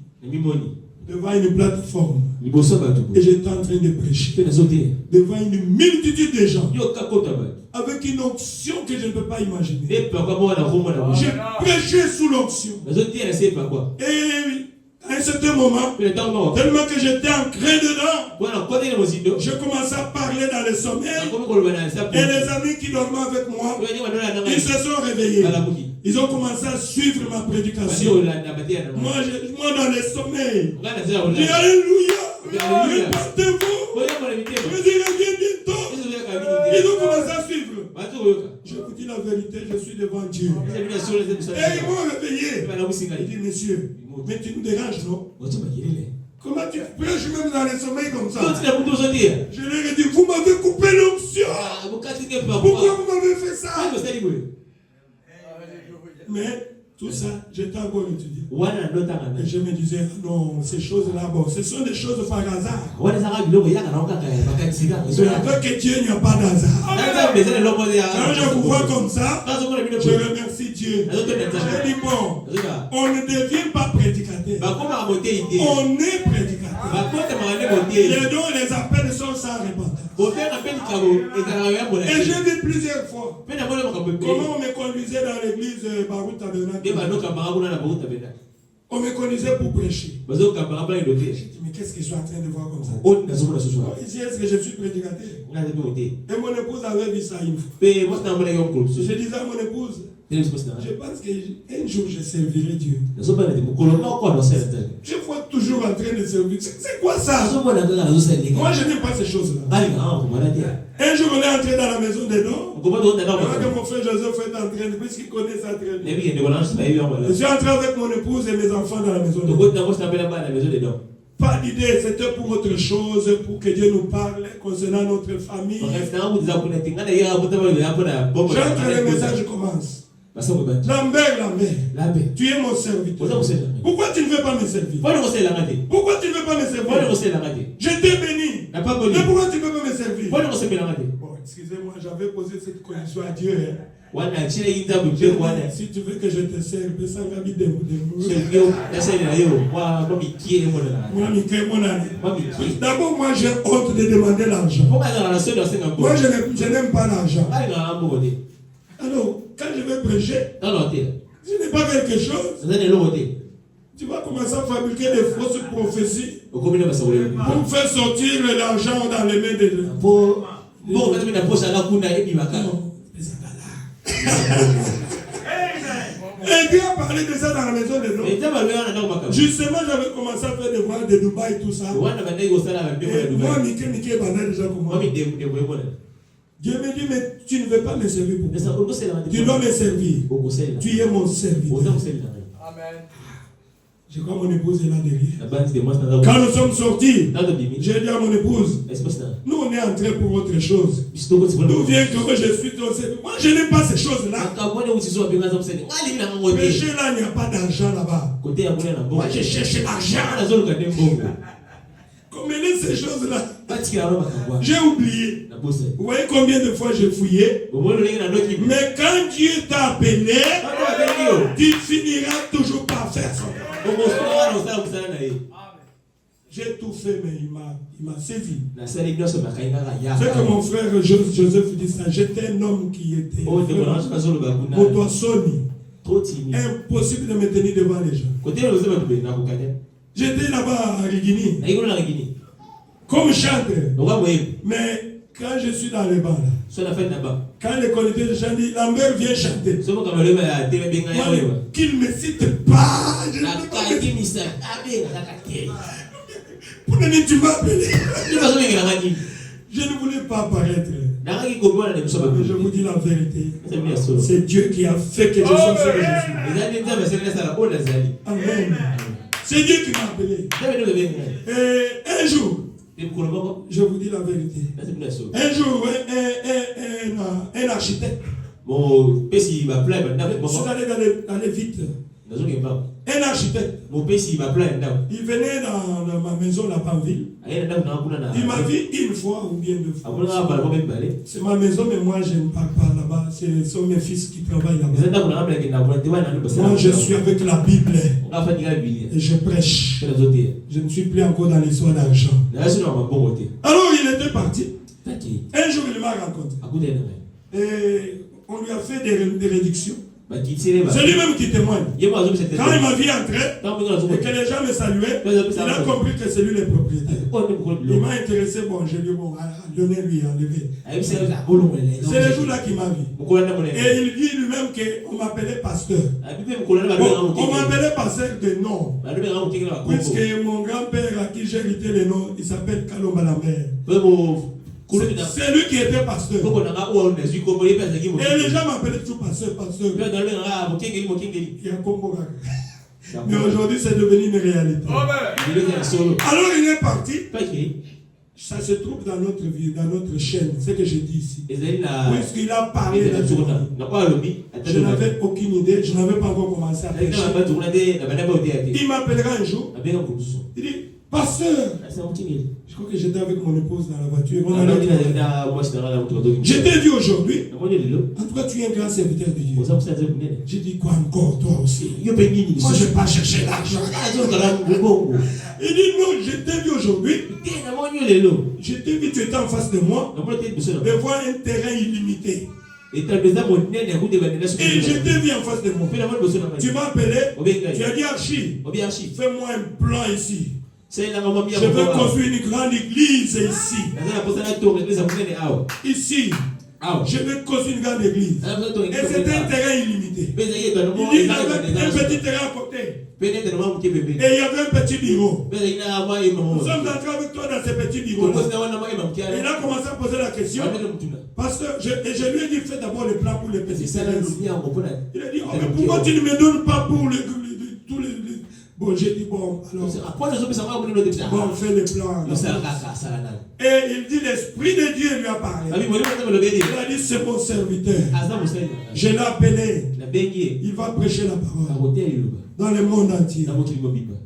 devant une plateforme. Et j'étais en train de prêcher devant une multitude de gens avec une onction que je ne peux pas imaginer. J'ai prêché sous l'onction. Et à un certain moment, tellement que j'étais ancré dedans, je commençais à parler dans le sommeil. Et les amis qui dormaient avec moi, ils se sont réveillés. Ils ont commencé à suivre ma prédication. Moi dans le sommeil. Dis alléluia. Répondez-vous. Je dis reviens bientôt. Ils ont commencé à suivre. Je vous dis la vérité, je suis devant Dieu. Et ils m'ont réveillé. Il dit, monsieur, mais tu nous déranges, non? Comment tu prêches même dans les sommeils comme ça? Je leur ai dit, vous m'avez coupé l'onction. Pourquoi vous m'avez fait ça? Mais tout ça, j'étais encore étudiant. Et je me disais, non, ces choses-là, bon, ce sont des choses par hasard. Avec Dieu, il n'y a pas d'hasard. Quand je vous vois comme ça, je remercie Dieu. Je dis, bon, on ne devient pas prédicateur. On est prédicateur. Les dons et les appels sont sans repentance. Et j'ai vu plusieurs fois comment on me conduisait dans l'église Baruch Tabernacle. On me conduisait pour prêcher. J'ai dit, mais qu'est-ce que je suis en train de voir comme ça? Ici, est-ce que je suis prédicateur? Et mon épouse avait vu ça une fois. Je disais à mon épouse, je pense qu'un jour je servirai Dieu. Je vois toujours en train de servir. C'est quoi ça? Moi je n'aime pas ces choses-là. Un jour on est entré dans la maison des dons. Que mon frère Joseph est en train de, puisqu'il connaît ça très bien. Je suis entré avec mon épouse et mes enfants dans la maison des dons. Pas d'idée, c'était pour autre chose, pour que Dieu nous parle concernant notre famille. J'entre, le message commence. Lambert, tu es mon serviteur. Pourquoi tu ne veux pas me servir? Pourquoi tu ne veux pas me servir? Je t'ai béni. Mais pourquoi tu ne veux pas me servir? Bon, excusez-moi, j'avais posé cette condition à Dieu. Si tu veux que je te serve, d'abord, moi j'ai honte de demander l'argent. Moi je n'aime pas l'argent. Alors, quand je vais prêcher, ce n'est pas quelque chose. Tu vas commencer à fabriquer des fausses prophéties pour faire sortir l'argent dans les mains des gens. Et Dieu a parlé de ça dans la maison de l'homme. Justement, j'avais commencé à faire des voyages de Dubaï et tout ça. Et moi, Mickey bandait déjà pour moi. Dieu me dit, mais tu ne veux pas me servir pour moi. Tu dois me servir. Tu es mon serviteur. Amen. Je crois que mon épouse est là derrière. Quand nous sommes sortis, j'ai dit à mon épouse, nous on est entrés pour autre chose. D'où vient que je suis ton serviteur? Moi je n'aime pas ces choses-là. Péché là, il n'y a pas d'argent là-bas. Moi je cherche l'argent. Comme ces choses-là, j'ai oublié. Vous voyez combien de fois j'ai fouillé? Mais quand Dieu t'a appelé, tu finiras toujours par faire ça. J'ai tout fait, mais il m'a saisi. C'est que mon frère Joseph dit ça. J'étais un homme qui était impossible de me tenir devant les gens. J'étais là-bas à Rigini comme chanteur. Mais quand je suis dans les bars, quand les conducteurs de chant disent Lambert vient chanter, qu'il ne me cite pas. Pour ne tu m'as appelé. Je ne voulais pas apparaître. Mais je vous dis la vérité. C'est Dieu qui a fait que je sois ce que je suis. Amen. C'est Dieu qui m'a appelé. Et un jour, je vous dis la vérité. Un jour, un architecte, je suis allé dans les vitres Un architecte. Il venait dans ma maison là-bas en ville. Il m'a vu une fois ou bien deux fois. C'est ma maison, mais moi je ne parle pas là-bas. Ce sont mes fils qui travaillent là-bas. Moi je suis avec la Bible et je prêche. Je ne suis plus encore dans l'histoire d'argent. Alors il était parti. Un jour il m'a rencontré. Et on lui a fait des réductions. C'est lui-même qui témoigne. Quand il m'a vu entrer et que les gens me saluaient, il a compris que c'est lui le propriétaire. Il m'a intéressé, bon, je lui ai dit, donnez-lui, enlevez. C'est le jour-là qu'il m'a vu. Et il dit lui-même qu'on m'appelait pasteur. On m'appelait pasteur de nom. Puisque mon grand-père à qui j'ai hérité le nom, il s'appelle Kalomba Lambert. C'est lui qui était pasteur. Et les gens m'appelaient tout pasteur. Mais aujourd'hui, c'est devenu une réalité. Alors il est parti. Ça se trouve dans notre vie, dans notre chaîne. C'est ce que je dis ici. Puisqu'il a parlé de je n'avais aucune idée. Je n'avais pas encore commencé à prêcher. Il m'appellera un jour. Il dit, pasteur. Je crois que j'étais avec mon épouse dans la voiture. Je t'ai vu aujourd'hui. En tout cas, tu es un grand serviteur de Dieu. J'ai dit, quoi encore, toi aussi? Moi, je ne vais pas chercher l'argent. Il dit, non, je t'ai vu aujourd'hui. Je t'ai vu, tu étais en face de moi. De voir un terrain illimité. Et je t'ai vu en face de moi. Tu m'as appelé. Tu as dit, Archie, fais-moi un plan ici. Je veux construire une grande église ici. Ici. Je veux construire une grande église. Et c'était un terrain illimité. Il dit qu'il y avait un petit terrain à côté. Et il y avait un petit bureau. Nous sommes entrés avec toi dans ce petit bureau. Il a commencé à poser la question. Parce que je lui ai dit, fais d'abord le plan pour les petits terrains. Il a dit, oh, mais pourquoi tu ne me donnes pas pour tous les... Bon, j'ai dit, bon, alors, bon, fais le plan. Et il dit, l'Esprit de Dieu lui a parlé. Il a dit, c'est mon serviteur. Je l'ai appelé. Il va prêcher la parole dans le monde entier.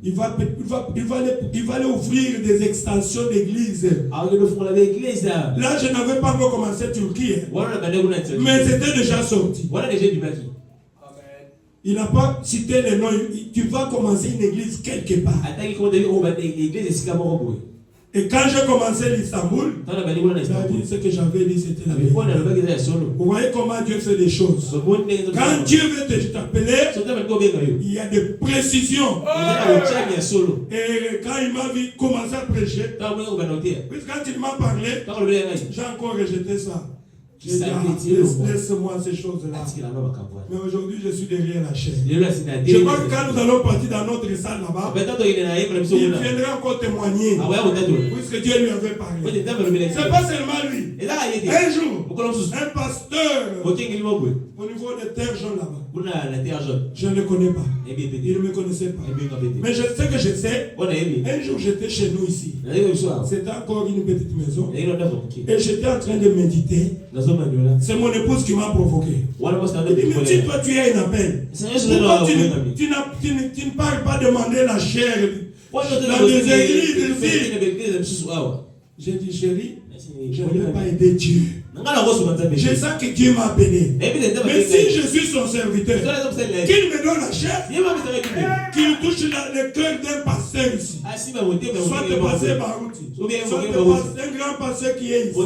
Il va aller ouvrir des extensions d'église. Là, je n'avais pas encore commencé Turquie. Mais c'était déjà sorti. Il n'a pas cité les noms. Tu vas commencer une église quelque part. Et quand j'ai commencé l'Istanbul, ce que j'avais dit, c'était la vérité. Vous voyez comment Dieu fait les choses. Quand Dieu veut t'appeler, il y a des précisions. Et quand il m'a vu commencer à prêcher, quand il m'a parlé, j'ai encore rejeté ça. Laisse-moi ces choses-là. Mais aujourd'hui, je suis derrière la chaîne. Je crois que quand nous allons partir dans notre salle là-bas, il viendra encore témoigner. Puisque Dieu lui avait parlé. C'est pas seulement lui. Un jour, un pasteur au niveau des terres jaunes là-bas. Je ne le connais pas. Il ne me connaissait pas. Mais je sais que je sais. Un jour, j'étais chez nous ici. C'était encore une petite maison. Et j'étais en train de méditer. C'est mon épouse qui m'a provoqué. Il dit, mais si toi tu as un appel, pourquoi tu ne parles pas demander la chair dans les églises ici? J'ai dit, chérie, je ne vais pas aider Dieu. Je sens que Dieu m'a appelé. Mais si je suis son serviteur, qu'il me donne la chair, qu'il touche le cœur d'un pasteur ici. Soit le pasteur Barouti, soit un grand pasteur qui est ici.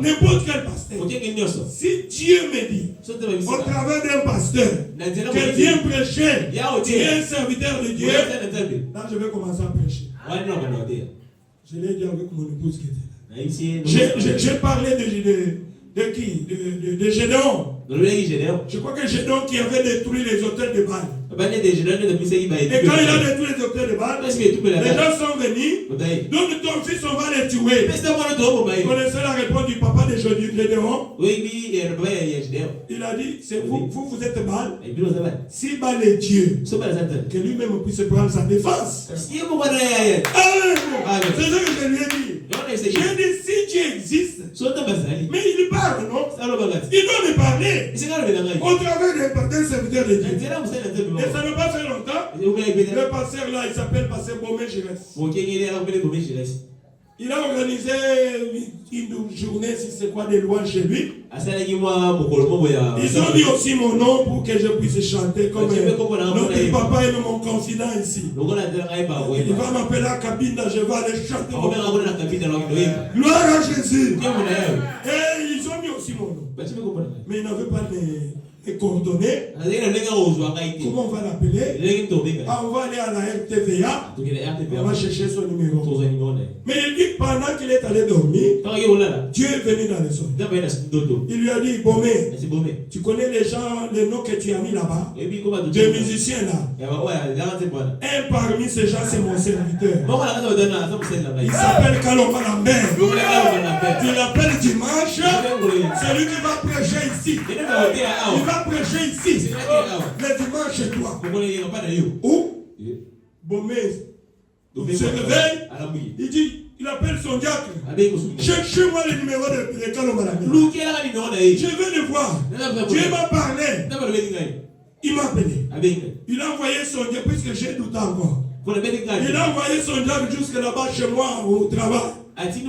N'importe quel pasteur. Si Dieu me dit, au travers d'un pasteur, que vient prêcher, tu es un serviteur de Dieu, là je vais commencer à prêcher. Je l'ai dit avec mon épouse qui était là. J'ai parlé de qui? De Gédéon. Je crois que Gédéon qui avait détruit les hôtels de Baal. Et quand il a détruit les hôtels de Baal, les gens sont venus. Donc ton fils, on va les tuer. Vous connaissez la réponse du papa de Gédéon? Il a dit, c'est vous êtes Baal. Si Baal est Dieu, que lui-même puisse prendre sa défense. C'est ce que je lui ai dit. J'ai dit, si Dieu existe, Mais il parle, non? Il doit me parler au travers d'un serviteur de Dieu. Et ça n'a pas fait longtemps. Le pasteur là, il s'appelle pasteur Bomé Gérès. Il a organisé une journée, si c'est quoi, des louanges chez lui. Ils ont mis aussi mon nom pour que je puisse chanter comme notre papa est mon confident ici. Il va m'appeler à la cabine, je vais aller chanter. Gloire à Jésus. Et ils ont mis aussi mon nom. Mais ils n'avaient pas les coordonnées. Comment on va l'appeler? On va aller à la RTVA. On va chercher son numéro. Mais il dit pendant qu'il est allé dormir, Dieu est venu dans le son. Il lui a dit, Bomé, tu connais les gens, les noms que tu as mis là-bas, des musiciens là. Un parmi ces gens, c'est mon serviteur. Il s'appelle Kaloma Lambert. Tu l'appelles dimanche. C'est lui qui va prêcher ici. Il va prêcher ici. Le dimanche chez toi. Où? Bomé. Il se réveille. Il dit, il appelle son diacre. Cherchez-moi le numéro de Kaloma Lambert. Je veux le voir. Dieu m'a parlé. Il m'a appelé. Il a envoyé son diacre, puisque j'ai douté encore. Il a envoyé son diacre jusque là-bas chez moi au travail. Et son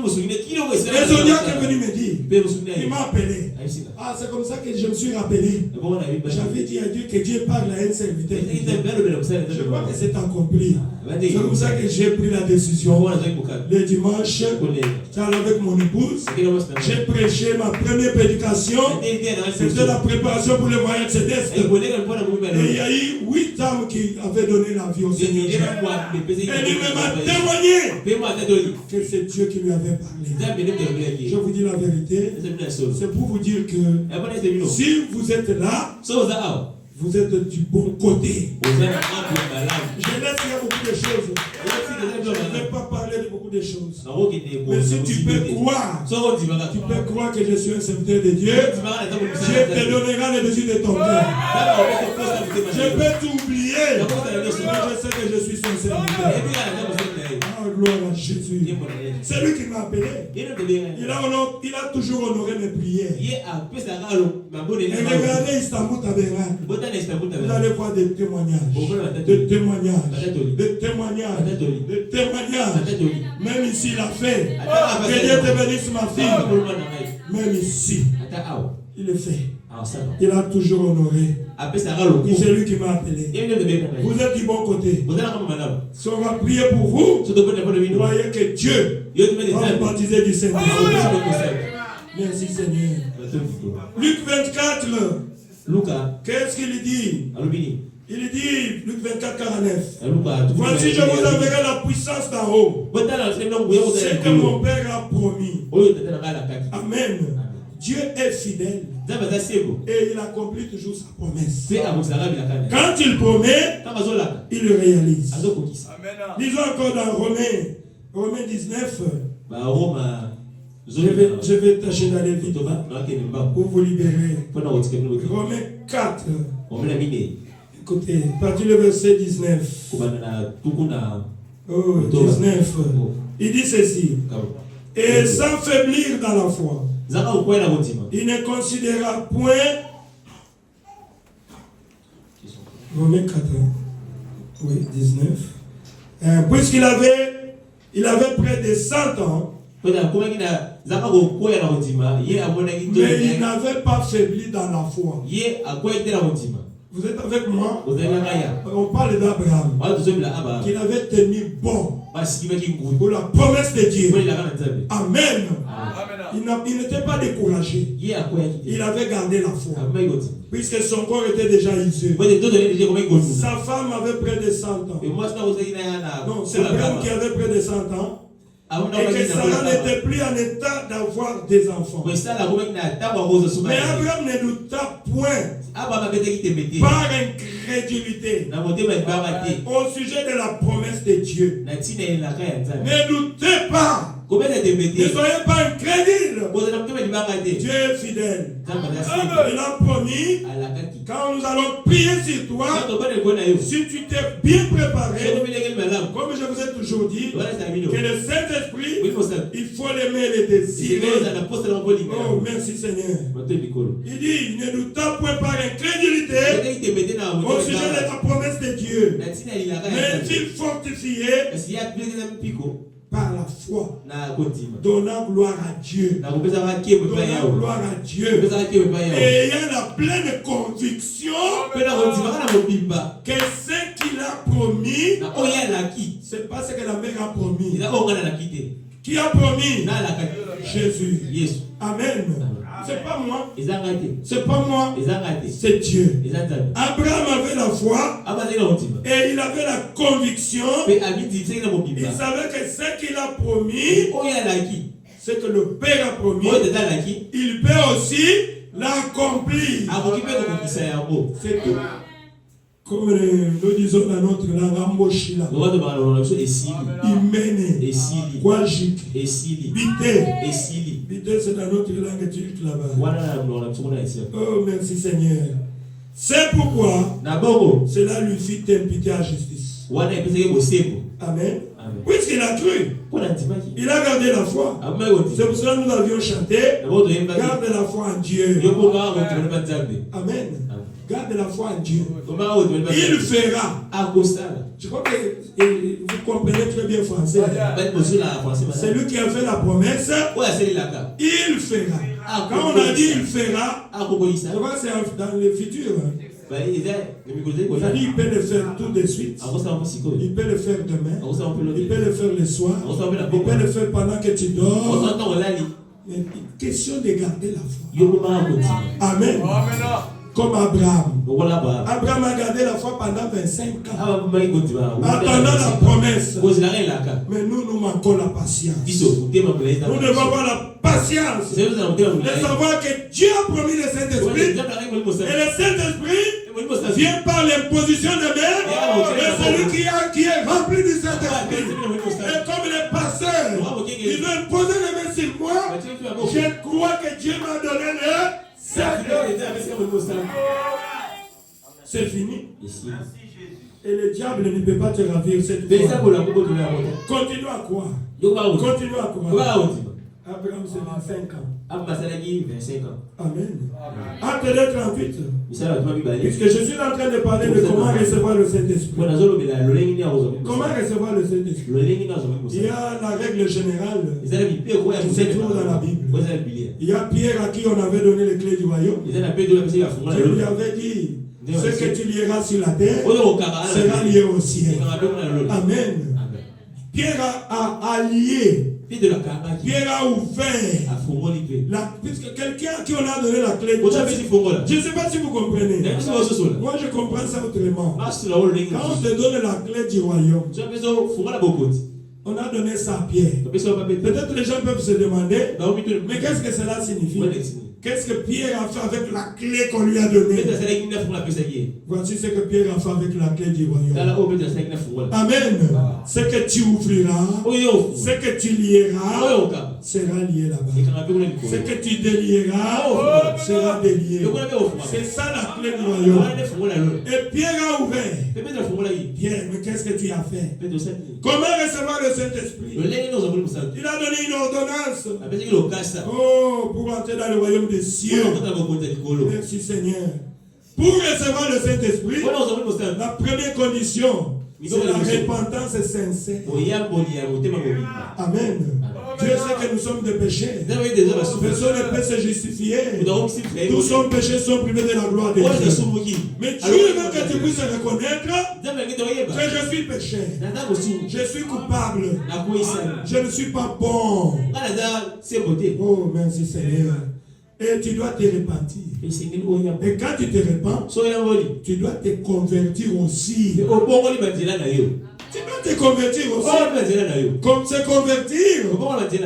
diacre est venu me dire. Il m'a appelé. Ah, c'est comme ça que je me suis rappelé. J'avais dit à Dieu que Dieu parle à un serviteur. Je crois que c'est accompli. C'est comme ça que j'ai pris la décision. Le dimanche, avec mon épouse, j'ai prêché ma première prédication. C'était la préparation pour le voyage céleste. Et il y a eu 8 âmes qui avaient donné la vie au Seigneur. Et il m'a témoigné que c'est Dieu qui lui avait parlé. Je vous dis la vérité. C'est pour vous dire que si vous êtes là, vous êtes du bon côté. Je laisse il y a beaucoup de choses. Je ne vais pas parler de beaucoup de choses. Mais si tu peux croire, que je suis un serviteur de Dieu, Dieu te donnera les dessus de ton cœur. Je peux t'oublier, mais je sais que je suis son serviteur. Gloire à Jésus. C'est lui qui m'a appelé. Il a toujours honoré mes prières. Et regardez Istanbul Tabernacle. Vous allez voir des témoignages. Des témoignages. Des témoignages. Des témoignages. Même ici, il a fait. Que Dieu te bénisse, ma fille. Même ici, il est fait. Il a toujours honoré. C'est lui qui m'a appelé. Vous êtes du bon côté. Si on va prier pour vous, voyez que Dieu va vous baptiser du Saint-Esprit. Merci Seigneur. Luc 24. Qu'est-ce qu'il dit? Il dit, Luc 24, 49. Voici, je vous enverrai la puissance d'en haut. C'est que mon Père a promis. Amen. Dieu est fidèle. Et il accomplit toujours sa promesse. Quand il promet, il le réalise. Lisons encore dans Romains 19. Je vais tâcher d'aller vite pour vous libérer. Romains 4. Écoutez, partir le verset 19. 19. Il dit ceci. Et sans faiblir dans la foi. Il ne considéra point. Romains 4. Oui, 19. Puisqu'il avait près de 100 ans. Mais il n'avait pas faibli dans la foi. Vous êtes avec moi? On parle d'Abraham. Qu'il avait tenu bon pour la promesse de Dieu. Amen. Il n'était pas découragé. Il avait gardé la foi. Puisque son corps était déjà usé. Sa femme avait près de 100 ans. Non, c'est Abraham qui avait près de 100 ans. Et que Sarah n'était plus en état d'avoir des enfants. Mais Abraham ne douta point par incrédulité au sujet de la promesse de Dieu. Ne doutez pas Ne soyez pas incrédules. Dieu est fidèle. Il a promis, quand nous allons prier sur toi, si tu t'es bien préparé, comme je vous ai toujours dit, que le Saint-Esprit, il faut l'aimer et le désirer. Oh, merci Seigneur. Il dit, ne nous tape point par incrédulité au sujet de la promesse de Dieu, mais il fortifié par la foi, donnant gloire à Dieu, donnant gloire à Dieu, et ayant la pleine conviction que ce qu'il a promis, c'est pas ce que la mère a promis. Qui a promis? Jésus. Amen. C'est pas moi. C'est pas moi. C'est Dieu. Abraham avait la foi et il avait la conviction. Il savait que ce qu'il a promis, ce que le Père a promis, il peut aussi l'accomplir. C'est tout. Comme nous disons dans notre langue, Moshila, Imene, Kwajik, Bité, c'est dans notre langue turque là-bas. Oh, merci Seigneur. C'est pourquoi cela lui fit imputer à justice. Amen. Puisqu'il a cru, il a gardé la foi. C'est pour cela que nous avions chanté, garde la foi en Dieu. Amen. Garde la foi en Dieu. Il fera. Je crois que vous comprenez très bien français. C'est lui qui a fait la promesse. Il fera. Quand on a dit il fera, je crois que c'est dans le futur. Il peut le faire tout de suite. Il peut le faire demain. Il peut le faire le soir. Il peut le faire pendant que tu dors. Mais question de garder la foi. Amen. Comme Abraham. Abraham a gardé la foi pendant 25 ans. Attendant la promesse. Mais nous manquons la patience. Nous devons avoir la patience de savoir que Dieu a promis le Saint-Esprit. Et le Saint-Esprit vient par l'imposition de main de celui qui est rempli du Saint-Esprit. Et comme les pasteurs, ils veulent poser les mains sur moi, je crois que Dieu m'a donné le c'est fini. Et le diable ne peut pas te ravir cette fois. Continue à croire. Continue à croire. Abraham, c'est 25 ans. Amen. Acte 2:38. Puisque je suis en train de parler de comment recevoir le Saint-Esprit. Comment recevoir le Saint-Esprit? Il y a la règle générale qui se trouve dans la Bible. Il y a Pierre à qui on avait donné les clés du royaume. Dieu lui avait dit, ce que tu lieras sur la terre sera lié au ciel. Amen. Pierre a lié. Pierre a ouvert. Puisque quelqu'un à qui on a donné la clé. Je ne sais pas si vous comprenez. Moi je comprends ça autrement. Quand on te donne la clé du royaume, on a donné ça à Pierre. Peut-être les gens peuvent se demander, mais qu'est-ce que cela signifie? Qu'est-ce que Pierre a fait avec la clé qu'on lui a donnée? Voici ce que Pierre a fait avec la clé du royaume. Amen. Ce que tu ouvriras, ce que tu lieras, sera lié là-bas. Ce que tu délieras, sera délié. C'est ça la clé du royaume. Et Pierre a ouvert. Pierre, mais qu'est-ce que tu as fait? Comment recevoir le Saint-Esprit? Il a donné une ordonnance. Oh, pour entrer dans le royaume des cieux. Merci Seigneur. Pour recevoir le Saint-Esprit, la première condition, c'est la repentance sincère. Amen. Dieu sait que nous sommes des péchés. Personne ne peut se justifier. Tous nos péchés sont privés de la gloire de Dieu. Mais Dieu veut que tu puisses reconnaître que je suis pécheur. Je suis coupable. Je ne suis pas bon. Oh, merci Seigneur. Et tu dois te repentir. Et quand tu te repens, tu dois te convertir aussi. Tu dois te convertir aussi. Comme se convertir.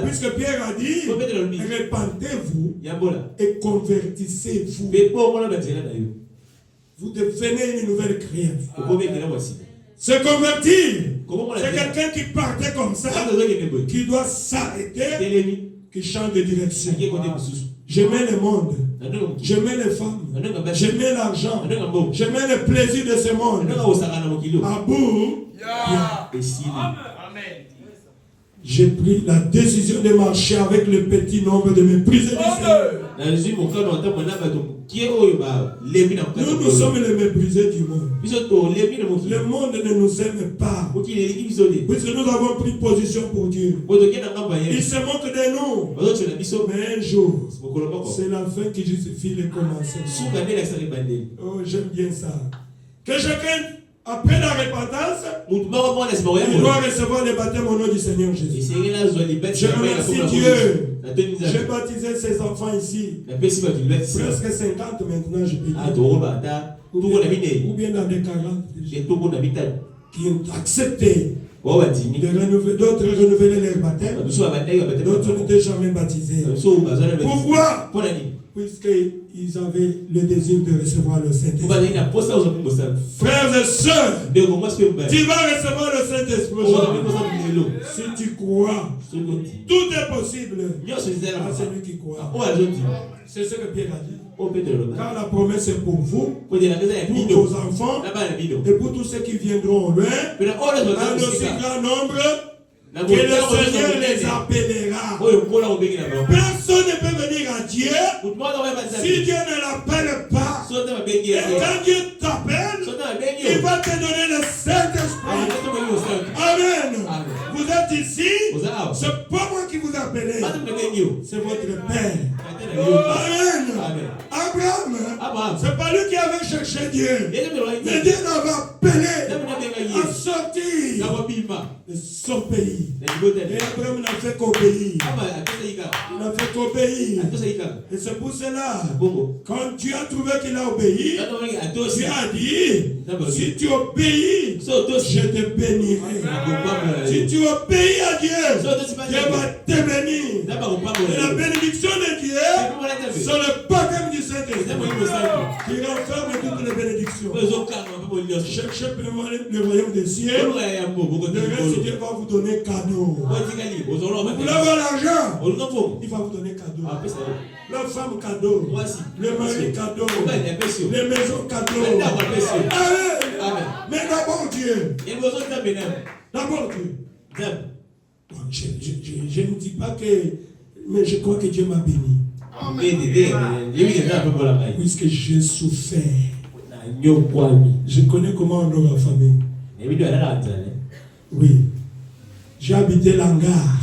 Puisque Pierre a dit, repentez-vous et convertissez-vous. Vous devenez une nouvelle créature. Se convertir, c'est quelqu'un qui partait comme ça, qui doit s'arrêter, qui change de direction. J'aimais le monde, j'aimais les femmes, j'aimais l'argent, j'aimais le plaisir de ce monde. À bout, j'ai pris la décision de marcher avec le petit nombre de mes prisonniers. Nous sommes les méprisés du monde. Le monde ne nous aime pas. Puisque nous avons pris position pour Dieu. Il se moque de nous. Mais un jour, c'est la fin qui justifie le commencement. Oh, j'aime bien ça. Que chacun, après la repentance, il doit recevoir le baptême au nom du Seigneur Jésus. Je remercie Dieu. J'ai baptisé ces enfants ici. Presque 50 maintenant, je peux dire. Ou bien dans des 40 qui ont accepté d'autres renouveler leur baptême. D'autres n'étaient jamais baptisés. Pourquoi? Puisqu'ils avaient le désir de recevoir le Saint-Esprit. Frères et sœurs, tu vas recevoir le Saint-Esprit. Si tu crois, tout est possible à celui qui croit. C'est ce que Pierre a dit. Car la promesse est pour vous, pour vos enfants, et pour tous ceux qui viendront loin, un aussi grand nombre, que le Seigneur les appellera. Personne ne peut venir à Dieu si Dieu ne l'appelle pas. Et quand Dieu t'appelle, il va te donner le Saint-Esprit. Amen. Vous êtes ici, c'est pas moi qui vous appelle, c'est votre Père. Amen. Abraham, c'est pas lui qui avait cherché Dieu, mais Dieu l'avait appelé à sortir de son pays. Et Abraham n'a fait qu'obéir. Il n'a fait qu'obéir. Et c'est pour cela, quand Dieu a trouvé qu'il a obéi, Dieu a dit, si tu obéis, je te bénirai. Si tu obéis à Dieu, Dieu va te bénir. Et la bénédiction de Dieu, c'est le baptême du Saint-Esprit qui renferme toutes les bénédictions. Cherchez vraiment le royaume des cieux. Le reste, Dieu va vous donner cadeau. Vous voulez avoir l'argent, il va vous donner cadeau. La femme cadeau, le mari cadeau, les maisons cadeau. Mais d'abord Dieu. D'abord Dieu. Je ne dis pas que, mais je crois que Dieu m'a béni. Puisque j'ai souffert. Je connais comment on aura famille. Oui. J'ai habité l'hangar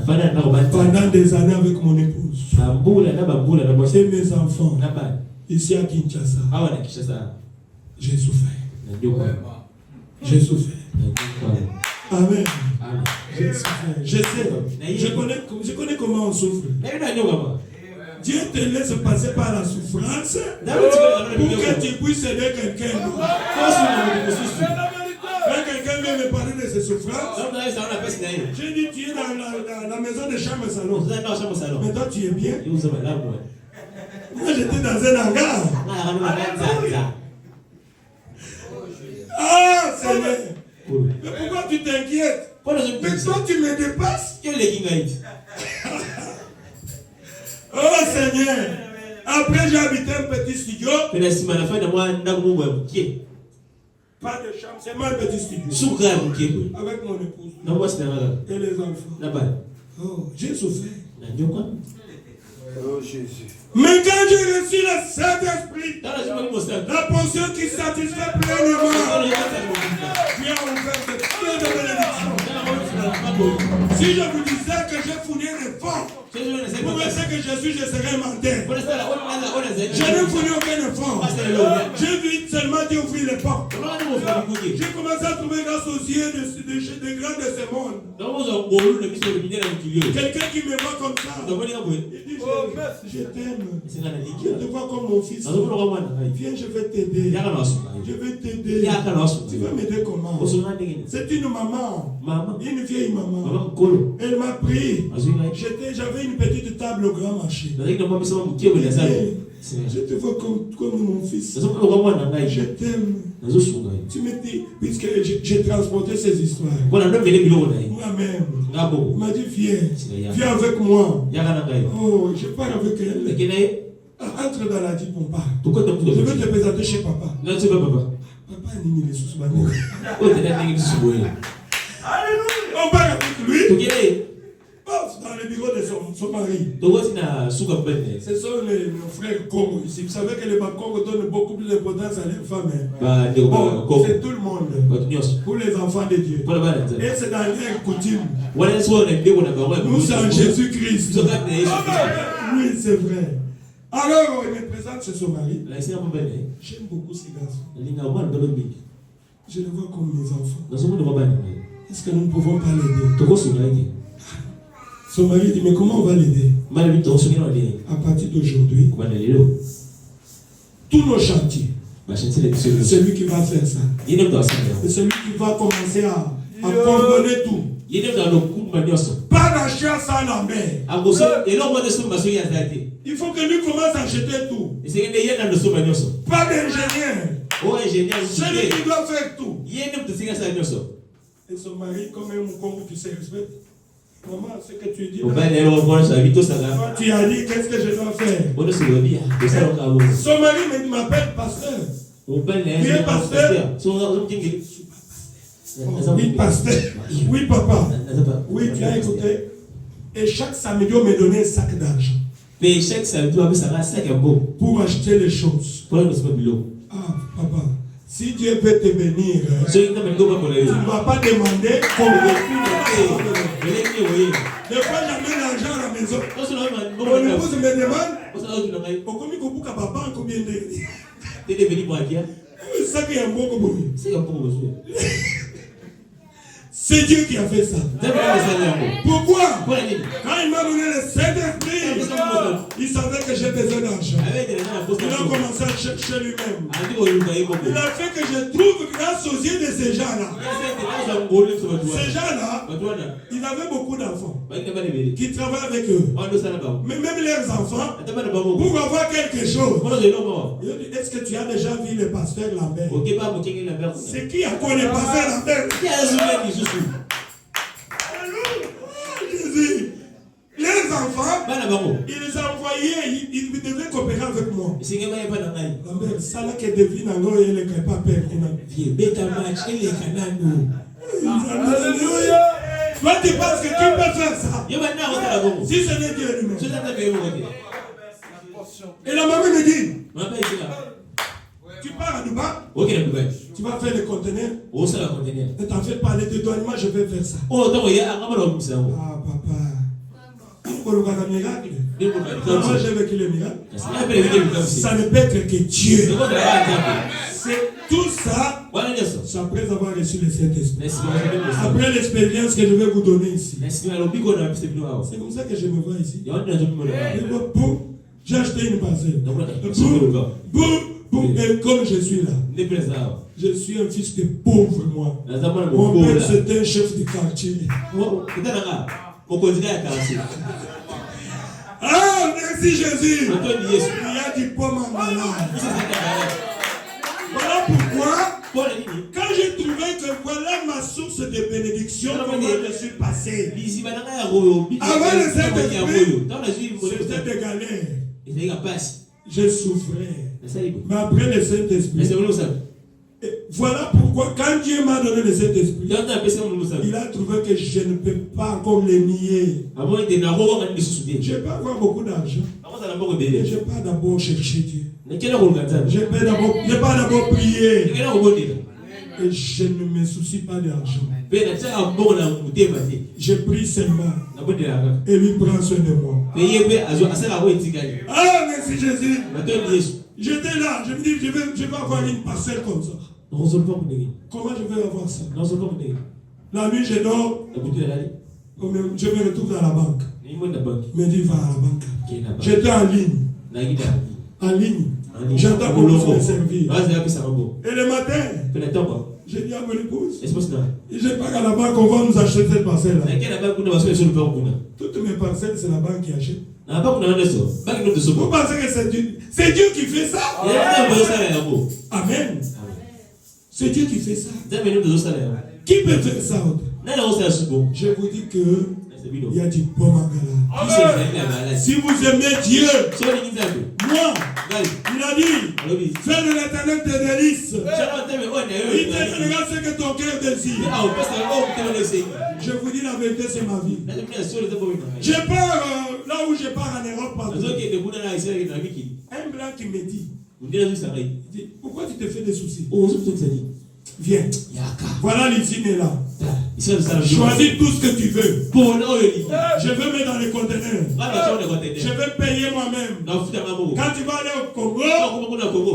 pendant des années avec mon épouse et mes enfants ici à Kinshasa. J'ai souffert. J'ai souffert. Amen. J'ai souffert. Je sais. Je connais comment on souffre. Dieu te laisse passer par la souffrance pour que tu puisses aider quelqu'un. Quand quelqu'un vient me parler de ses souffrances, j'ai dit tu es dans la maison de chambre salon. Mais toi tu es bien. Moi j'étais dans un hangar. Ah Seigneur. Mais pourquoi tu t'inquiètes? Mais toi tu me dépasses. Oh Seigneur. Après j'ai habité un petit studio. Pas de chambre, c'est moi un petit studio. Avec mon épouse. Et les enfants. Oh, j'ai souffert. Oh Jésus. Mais quand j'ai reçu le Saint-Esprit, la portion qui satisfait pleinement, Dieu a ouvert de bénédictions. Si je vous disais que j'ai fourni un effort, vous pensez que je serais menteur. Je n'ai fourni aucun effort. J'ai vu seulement Dieu ouvrir les portes. J'ai commencé à trouver grâce aux yeux des grands de ce monde. Quelqu'un qui me voit comme ça, il dit je t'aime. Je te vois comme mon fils. Viens, je vais t'aider. Je vais t'aider. Tu vas m'aider comment? C'est une maman, une vieille maman. Elle m'a pris. J'avais une petite table au grand marché. Je te vois comme mon fils. Je t'aime. Tu me dis, puisque j'ai transporté ces histoires. Moi-même. Il m'a dit, viens avec moi. Oh, je pars avec elle. Entre dans la Jeep, on part. Je veux te présenter chez papa. Non, tu vas papa. Papa a nini les sous. On part avec lui. Dans le bureau de son mari. Ce sont les frères Congo ici. Vous savez que les Congo donnent beaucoup plus d'importance à leurs femmes. Bon, c'est tout le monde. Pour les enfants de Dieu. Et c'est dans leur coutume. Nous sommes Jésus-Christ. Oui, c'est vrai. Alors, il me présente chez son mari. J'aime beaucoup ces garçons. Je les vois comme mes enfants. Est-ce que nous ne pouvons pas l'aider? Son mari dit, mais comment on va l'aider? À partir d'aujourd'hui, tous nos chantiers, c'est lui qui va faire ça. Et c'est lui qui va commencer à coordonner tout. Pas d'acheter ça à la mer. Il faut que lui commence à acheter tout. Pas d'ingénieur. C'est lui qui doit faire tout. Et son mari, comme un moukongo qui se respecte. Maman, ce que tu dis là, tu as dit qu'est-ce que je dois faire. Son mari m'appelle pasteur. Il est pasteur. Oui, pasteur. Oui, papa. Oui, tu as écouté. Et chaque samedi, on me donnait un sac d'argent. Pour acheter les choses. Ah, papa. Si Dieu peut te bénir, tu ne vas pas demander combien. Des fois, j'amène l'argent à la maison. Mon épouse me demande combien de. Ça qui est un bon compromis. C'est Dieu qui a fait ça. Pourquoi? Quand il m'a donné le Saint-Esprit, il savait que j'ai besoin d'argent. Il a commencé à chercher lui-même. Il a fait que je trouve grâce aux yeux de ces gens-là. Ces gens-là, ils avaient beaucoup d'enfants qui travaillent avec eux. Mais même leurs enfants, pour avoir quelque chose. Est-ce que tu as déjà vu le pasteur Lambert? C'est qui a connu le pasteur Lambert? Jésus. Les enfants, ils les envoyaient, ils devaient coopérer avec moi. Lambert, ça là que devine en gros, il n'est pas père. Alléluia. Toi, tu penses que qui peut faire ça? Si ce n'est Dieu lui-même. Et la maman me dit, tu pars à Dubaï, tu vas faire les conteneurs. Ne t'en fais pas, les dédouanements, je vais faire ça. Ah, papa. Miracle. Moi, j'ai vécu le miracle. Ça ne peut être que Dieu. C'est tout ça. C'est après avoir reçu le Saint-Esprit. Après l'expérience que je vais vous donner ici. C'est comme ça que je me vois ici. J'ai acheté une parcelle. Et comme je suis là, je suis un fils de pauvre, moi. Mon père, c'était un chef de quartier. Ah, merci Jésus. Il y a du pomme en malade. Voilà pourquoi, quand j'ai trouvé que voilà ma source de bénédiction, comment je suis passé. Avant le Saint-Esprit, c'était des galères. Je souffrais. Mais après le Saint-Esprit, voilà pourquoi, quand Dieu m'a donné le Saint-Esprit, il a trouvé que je ne peux pas encore le nier. Je peux avoir beaucoup d'argent. Mais je n'ai pas d'abord cherché Dieu. Je n'ai pas d'abord prié. Et je ne me soucie pas d'argent. Je prie seulement. Et lui prend soin de moi. Ah, merci Jésus. J'étais là, je me dis, je vais avoir une parcelle comme ça. Comment je vais avoir ça? La nuit, je dors. Je me retrouve dans la banque. Me dit, va à la banque. J'étais en ligne. En ligne. J'attends pour me servir. Et le matin, j'ai dit à mon épouse, je pars à la banque, on va nous acheter cette parcelle-là. Toutes mes parcelles, c'est la banque qui achète. Vous pensez que c'est Dieu qui fait ça? Amen. C'est Dieu qui fait ça. Qui peut faire ça? Je vous dis que il y a du bon Mangala. Si vous aimez Dieu, moi, il a dit, fais de l'Éternel tes délices. Il te donnera ce que ton cœur désire. Je vous dis la vérité, c'est ma vie. Je pars là où je pars en Europe. Un blanc qui me dit, pourquoi tu te fais des soucis? Viens. Voilà l'usine est là. Choisis tout ce que tu veux. Je veux mettre dans les conteneurs. Je veux payer moi-même. Quand tu vas aller au Congo,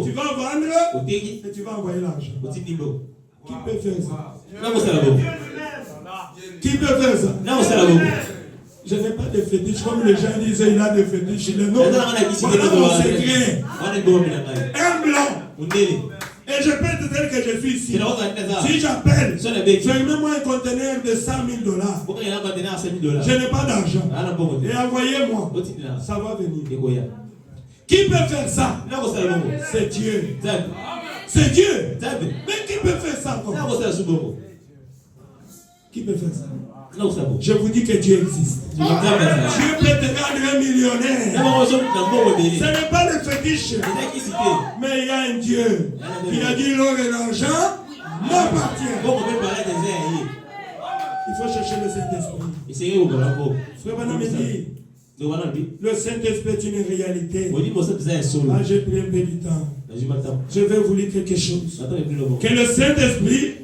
tu vas vendre et tu vas envoyer l'argent. Qui peut faire ça? Qui peut faire ça? Je n'ai pas de fétiche comme les gens disaient, il a des fétiches. Il est non. Voilà mon secret. Un blanc. Et je peux te dire que je suis ici. Si j'appelle, fermez-moi un conteneur de $100,000. Je n'ai pas d'argent. Et envoyez-moi. Ça va venir. Qui peut faire ça? C'est Dieu. C'est Dieu. Mais qui peut faire ça? Qui peut faire ça? Je vous dis que Dieu existe. Dieu peut te rendre un millionnaire. Ce n'est pas le fétiche. Mais il y a un Dieu qui a dit l'or et l'argent m'appartient. Il faut chercher le Saint-Esprit. Frère Banam dit, le Saint-Esprit est une réalité. J'ai pris un peu du temps. Je vais vous lire quelque chose. Que le Saint-Esprit,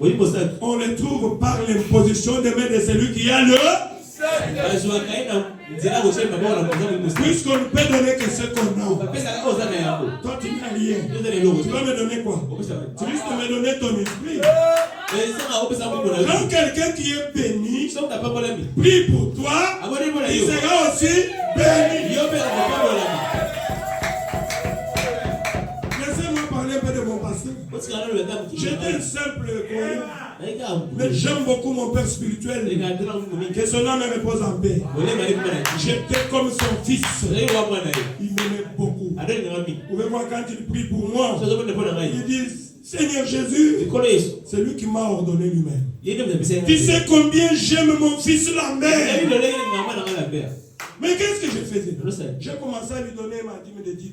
on le trouve par l'imposition des mains de celui qui a le. Puisqu'on ne peut donner que ce qu'on a. Toi tu n'as rien. Tu vas me donner quoi? Tu risques de me donner ton esprit. Quand quelqu'un qui est béni prie pour toi, il sera aussi béni. Laissez-moi parler un peu de mon passé. J'étais un simple croyant. Mais j'aime beaucoup mon père spirituel. Que son âme me repose en paix. J'étais comme son fils. Il m'aimait beaucoup. Vous pouvez voir quand il prie pour moi. Il dit, Seigneur Jésus, c'est lui qui m'a ordonné lui-même. Tu sais combien j'aime mon fils Lambert. Mais qu'est-ce que je faisais? J'ai commencé à lui donner ma dîme de $10.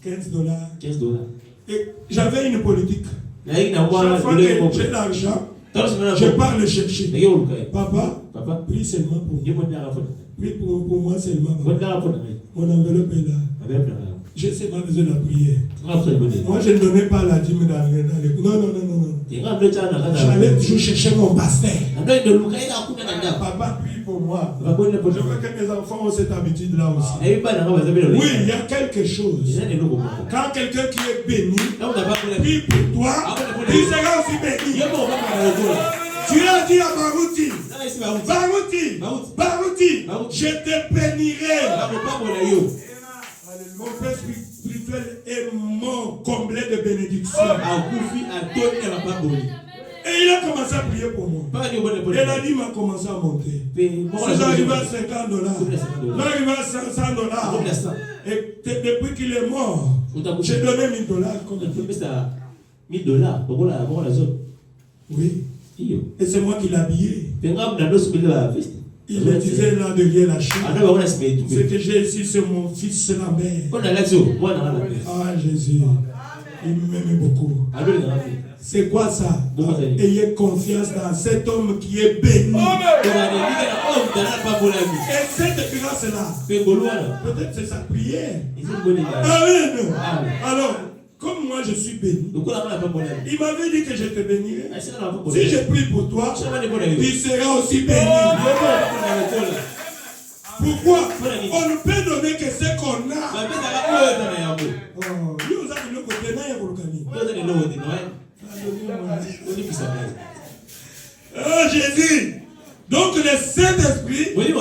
$15. Et j'avais une politique. Chaque fois que j'ai l'argent, je pars le chercher. Papa, prie seulement pour moi. Prie pour moi seulement. Mon enveloppe est là. Je sais pas besoin de la prière. Moi, je ne donnais pas la dîme dans les... Non. J'allais toujours chercher mon pasteur. Papa, prie pour moi. Je veux que mes enfants ont cette habitude-là aussi. Oui, il y a quelque chose. Quand quelqu'un qui est béni, prie pour toi, il sera aussi béni. Tu as dit à Barouti, je te bénirai. Mon père spirituel est mort comblé de bénédictions. Et il a commencé à prier pour moi. Et la dîme a commencé à monter. C'est arrivé à $50. J'arrive à $500. Et depuis qu'il est mort, j'ai donné $1,000. Oui. Et c'est moi qui l'ai habillé. Il me disait là derrière la chaîne. Ce que j'ai ici, c'est mon fils Lambert. Ah Jésus, il m'aimait beaucoup. C'est quoi ça? Ayez confiance dans cet homme qui est béni. Et cette grâce-là, peut-être c'est sa prière. Amen. Alors, comme moi je suis béni, il m'avait dit que je te bénirais. Si je prie pour toi, tu seras aussi béni. Pourquoi? On ne peut donner que ce qu'on a. Oh Jésus! Donc le Saint-Esprit, on ne le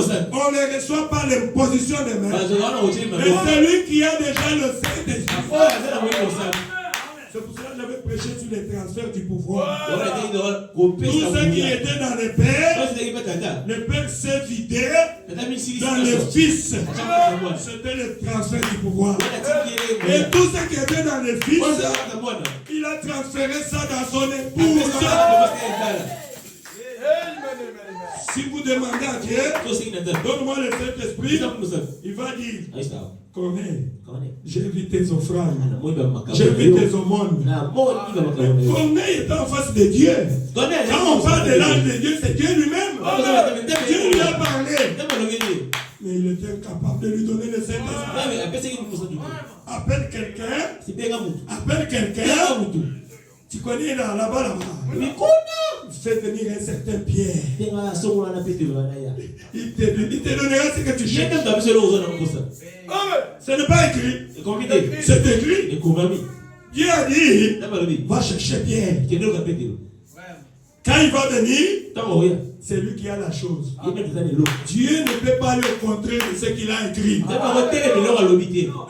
reçoit par l'imposition des mains. Mais celui qui a déjà le Saint-Esprit, C'est pour cela que j'avais prêché sur les transferts du pouvoir. Tout ce qui était dans les pères s'est vidé dans les fils. C'était le transfert du pouvoir. Et tout ce qui était dans les fils, il a transféré ça dans son épouse. Si vous demandez à Dieu, donne-moi le Saint-Esprit, il va dire, connais, j'ai vu tes offrandes, j'ai vu tes aumônes. Connais est en face de Dieu. Quand on parle de l'âge de Dieu, c'est Dieu lui-même. Dieu lui a parlé. Mais il était incapable de lui donner le Saint-Esprit. Appelle quelqu'un. Appelle quelqu'un. Tu connais là-bas. Fais venir un certain Pierre. Il te donnera ce que tu cherches. Ce n'est pas écrit. C'est écrit. Dieu a dit, va chercher Pierre. Quand il va venir, c'est lui qui a la chose. Dieu ne peut pas le contrer de ce qu'il a écrit.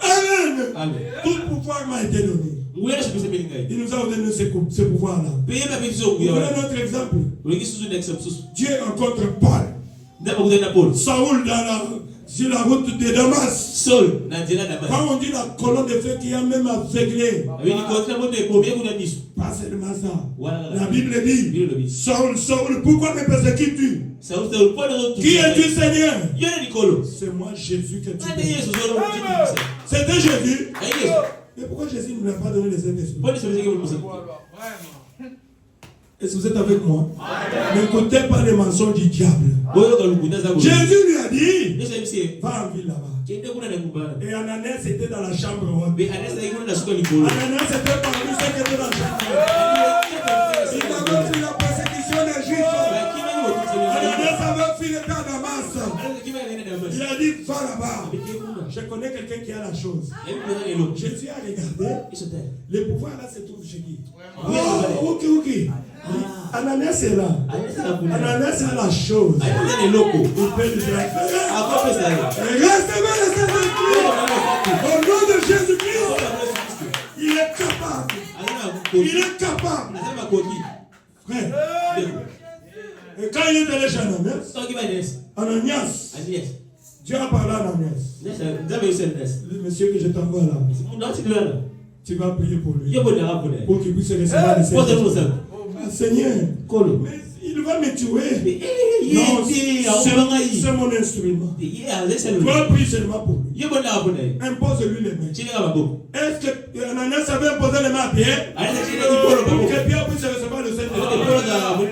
Amen. Tout pouvoir m'a été donné. Il nous a donné ce pouvoir-là. Voilà notre exemple. Dieu rencontre Paul. Saoul sur la route de Damas. Quand on dit la colonne de feu qui a même aveuglé. Pas seulement ça. La Bible dit, Saoul, pourquoi me persécutes-tu? Qui es-tu, Seigneur? C'est moi, Jésus, que tu veux. C'était Jésus. Mais pourquoi Jésus ne nous a pas donné les Saint-Esprit? Est-ce que vous êtes avec moi? N'écoutez pas les mensonges du diable. Jésus lui a dit, va en ville là-bas. Et Ananias était dans la chambre haute. Ananias était parmi ceux qui étaient dans la chambre haute. Il avait vu la persécution des Juifs. Ananias avait fui le temps Damas. Il a dit, va là-bas. Je connais quelqu'un qui a la chose. Jésus a regardé. Le pouvoir là se trouve chez qui? Oh, ok. Ananias est là. Ananias a la chose. Il peut lui faire. Reste avec le Saint-Esprit. Au nom de Jésus-Christ. Il est capable. Il est capable. Frère. Et quand il est allé chez Ananias, Dieu a parlé à Ananias. Le monsieur que je t'envoie là. Tu vas prier pour lui. Pour qu'il puisse recevoir le Saint-Esprit. Seigneur, mais il va me tuer. Non, c'est mon instrument. Toi, prie seulement pour lui. Impose-lui les mains. Est-ce que Ananias avait imposé les mains à Pierre? Pour que Pierre puisse recevoir le Saint-Esprit. Oui,